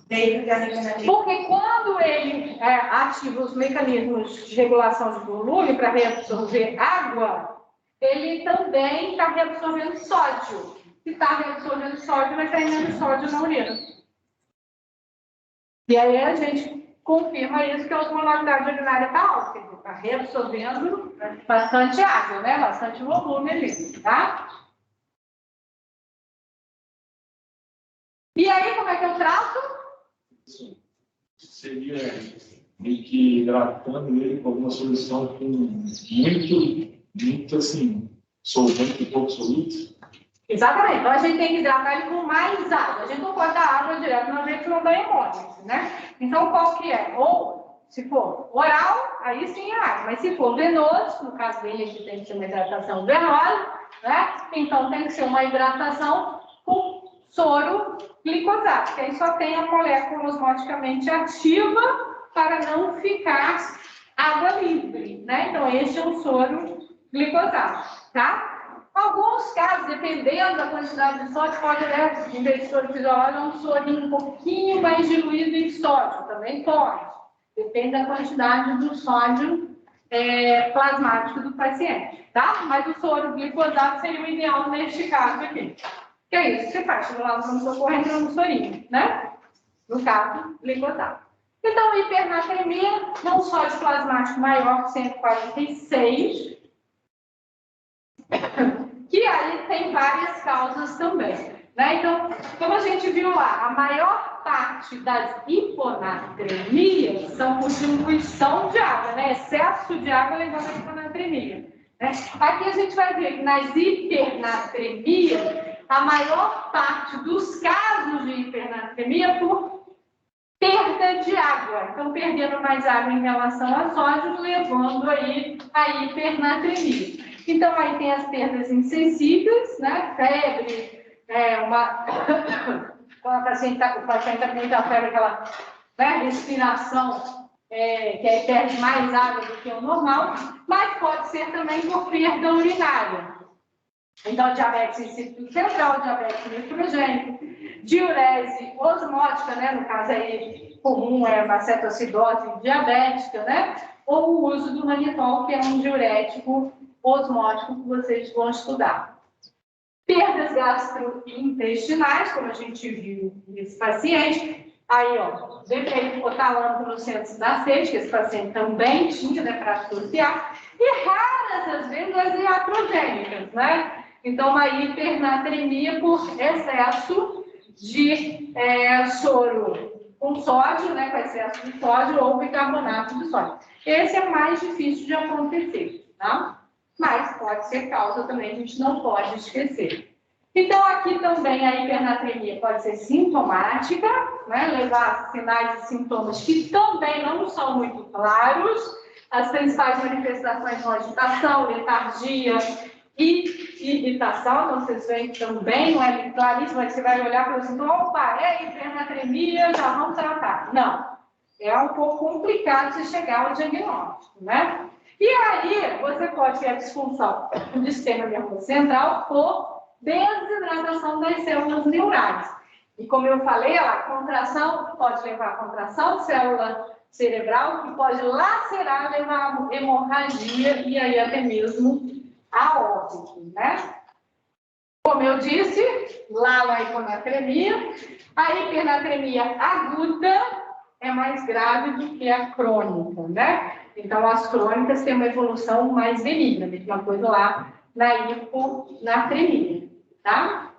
dentro da regenerativa. Porque quando ele ativa os mecanismos de regulação de volume para reabsorver água, ele também está reabsorvendo sódio. Se está reabsorvendo sódio, vai cair menos sódio na urina. E aí a gente confirma isso, que a osmolaridade urinária está alta, está reabsorvendo bastante água, né? Bastante volume ali, tá? E aí, como é que eu trato? Seria meio que hidratando ele com alguma solução com muito assim, solvente e pouco soluto. Exatamente. Então, a gente tem que hidratar ele com mais água. A gente não pode dar água direto, senão a gente não dá hemólise, né? Então, qual que é? Ou, se for oral, aí sim é água. Mas se for venoso, no caso dele aqui tem que ser uma hidratação venosa, né? Então, tem que ser uma hidratação com soro glicosado, que aí só tem a molécula osmoticamente ativa para não ficar água livre, né? Então, este é um soro glicosado, tá? Alguns casos, dependendo da quantidade de sódio, pode, né, em vez de soro fisiológico, um sorinho um pouquinho mais diluído em sódio, também pode. Depende da quantidade do sódio plasmático do paciente, tá? Mas o soro glicosado seria o ideal neste caso aqui. Que é isso que você faz, chega lá no socorro, entra no sorinho, né? No caso, glicosado. Então, hipernatremia, não sódio plasmático maior que 146, que aí tem várias causas também, né? Então, como a gente viu lá, a maior parte das hiponatremias são por diluição de água, né? Excesso de água levando a hiponatremia, né? Aqui a gente vai ver que nas hipernatremias, a maior parte dos casos de hipernatremia por perda de água. Então, perdendo mais água em relação a sódio, levando aí a hipernatremia. Então, aí tem as perdas insensíveis, né? Febre, quando o paciente está com muita febre, aquela, né, respiração, que aí perde mais água do que o normal, mas pode ser também por perda urinária. Então, diabetes insípido central, diabetes nitrogênico, diurese osmótica, né? No caso aí, comum é uma cetoacidose diabética, né? Ou o uso do manitol, que é um diurético osmótico que vocês vão estudar. Perdas gastrointestinais, como a gente viu nesse paciente. Aí, ó, defeito hipotalâmico no centro da sede, que esse paciente também tinha, né, para associar. E raras, às vezes, as iatrogênicas, né? Então, uma hipernatremia por excesso de soro com sódio, né, com excesso de sódio ou bicarbonato de sódio. Esse é mais difícil de acontecer, tá? Mas pode ser causa também, a gente não pode esquecer. Então, aqui também a hipernatremia pode ser sintomática, né, levar sinais e sintomas que também não são muito claros. As principais manifestações são agitação, letargia e irritação. Então, vocês veem que também não é claríssimo, mas você vai olhar para o sintoma, opa, é hipernatremia, já vamos tratar. Não, é um pouco complicado de chegar ao diagnóstico, né? E aí, você pode ter a disfunção do sistema nervoso central por desidratação das células neurais. E como eu falei, a contração pode levar a contração de célula cerebral, que pode lacerar, levar a hemorragia e aí até mesmo a óbito, né? Como eu disse, lá na hiponatremia, a hipernatremia aguda é mais grave do que a crônica, né? Então, as crônicas têm uma evolução mais benigna, mesma coisa lá na hiponatremia, tá?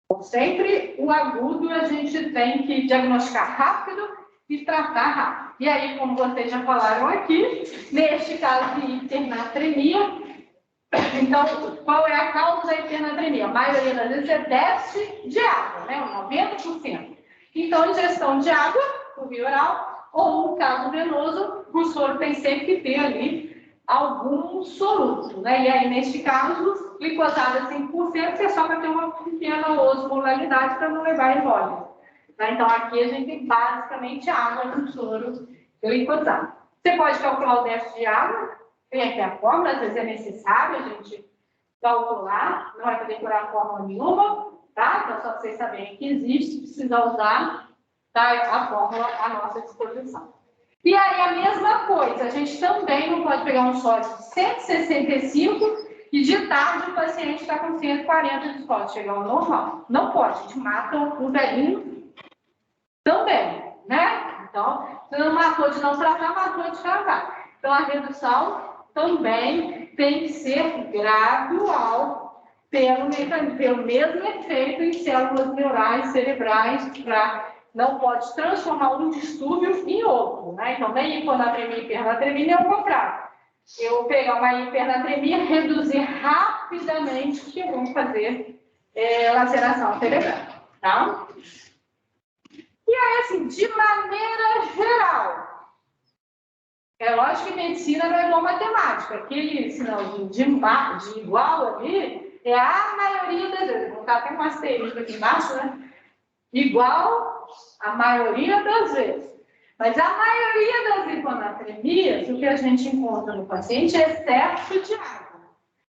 Então, sempre o agudo a gente tem que diagnosticar rápido e tratar rápido. E aí, como vocês já falaram aqui, neste caso de hipernatremia, então, qual é a causa da hipernatremia? A maioria das vezes é déficit de água, né? 90%. Então, ingestão de água por via oral, ou no caso venoso, o soro tem sempre que ter ali algum soluto, né? E aí, neste caso, glicosada 5%, que é só para ter uma pequena osmolaridade para não levar embora. Tá? Então, aqui a gente tem basicamente água no soro glicosado. Você pode calcular o déficit de água, tem aqui a fórmula, às vezes é necessário a gente calcular, não vai poder decorar fórmula nenhuma, tá? Então, só para vocês saberem que existe, precisa usar, tá, a fórmula à nossa disposição. E aí, a mesma coisa, a gente também não pode pegar um sódio de 165 e de tarde o paciente está com 140 de sódio, chegar ao normal. Não pode, a gente mata o velhinho também, né? Então, se não matou de não tratar, matou de tratar. Então, a redução também tem que ser gradual pelo mesmo efeito em células neurais cerebrais, não pode transformar um distúrbio em outro, né? Então, nem hiponatremia e hipernatremia é o contrário. Eu pegar uma hipernatremia, reduzir rapidamente, que vão fazer laceração cerebral, tá? E aí, assim, de maneira geral, é lógico que medicina não é igual matemática. Aquele sinalzinho de igual ali é a maioria das vezes. Vou botar até um asterisco aqui embaixo, né? Igual a maioria das vezes. Mas a maioria das hiponatremias, o que a gente encontra no paciente é excesso de água.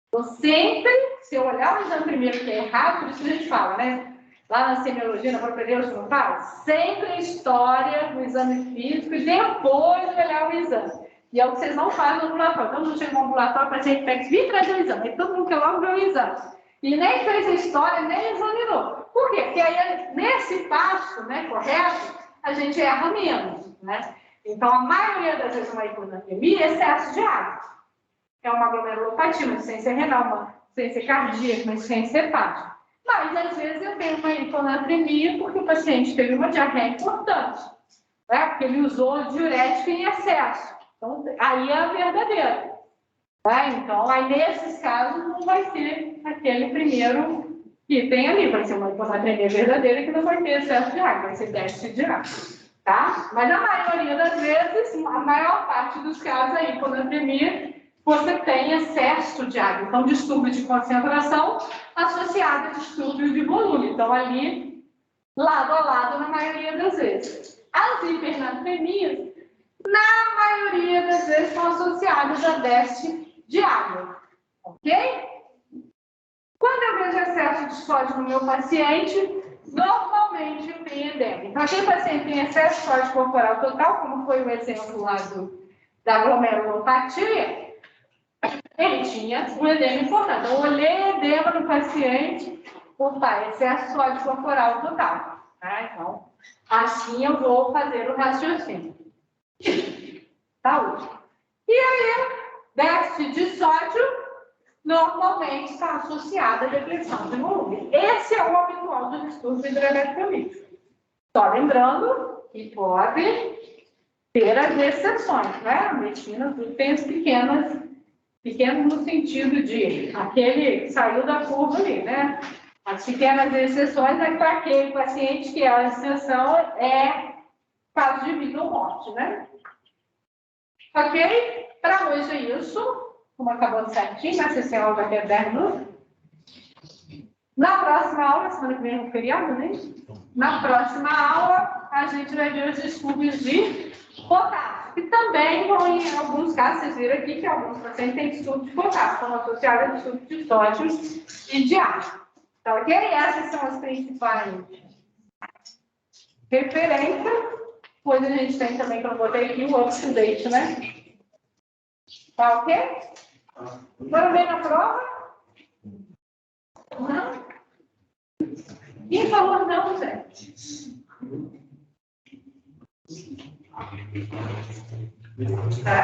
Então, sempre, se eu olhar o exame primeiro que é errado, por isso que a gente fala, né? Lá na semiologia, na propedêutica, não fala? Sempre a história do exame físico e depois olhar o exame. E é o que vocês não fazem no ambulatório. Todo mundo chega no ambulatório, o paciente pega e vem trazer o exame. Aí todo mundo quer logo ver o exame. E nem fez a história, nem examinou. Por quê? Porque aí, nesse passo, né, correto, a gente erra menos, né? Então, a maioria das vezes, uma hiponatremia é excesso de água. É uma glomerulopatia, uma insuficiência renal, uma insuficiência cardíaca, uma insuficiência hepática. Mas, às vezes, eu tenho uma hiponatremia porque o paciente teve uma diarreia importante, né? Porque ele usou diurético em excesso. Então, aí é a verdadeira. Né? Então, aí, nesses casos, não vai ser aquele primeiro que tem ali. Vai ser uma hiponatremia verdadeira que não vai ter excesso de água, vai ser déficit de água. Tá? Mas, a maioria das vezes, a maior parte dos casos, a hiponatremia, você tem excesso de água. Então, distúrbio de concentração associado a distúrbio de volume. Então, ali, lado a lado, na maioria das vezes. As hipernatremias, na maioria das vezes, são associadas a déficit de água. Ok? Quando eu vejo excesso de sódio no meu paciente, normalmente eu tenho edema. Então, aquele paciente tem excesso de sódio corporal total, como foi o exemplo lá da glomerulopatia, ele tinha um edema importante. Eu olhei edema no paciente, opa, excesso de sódio corporal total. Tá? Então, assim eu vou fazer o raciocínio. Saúde. E aí, déficit de sódio normalmente está associada à depressão de volume. Esse é o habitual do distúrbio hidroeletrolítico. Só lembrando que pode ter as exceções, né? A medicina tem as pequenas no sentido de aquele que saiu da curva ali, né? As pequenas exceções é para aquele paciente que a exceção é caso de vida ou morte, né? Ok? Para hoje é isso. Como acabou certinho, na sessão daqui a 10 minutos. Na próxima aula, semana que vem é um feriado, né? Na próxima aula, a gente vai ver os distúrbios de potássio. E também vão, em alguns casos, vocês viram aqui que alguns pacientes têm distúrbio de potássio, estão associados a distúrbio de sódio e de água. Tá ok? Essas são as principais referências. Depois a gente tem também, que eu botei aqui, o up-to-date, né? Tá ok? Foram bem na prova? Não? Quem falou não, Zé? Tá.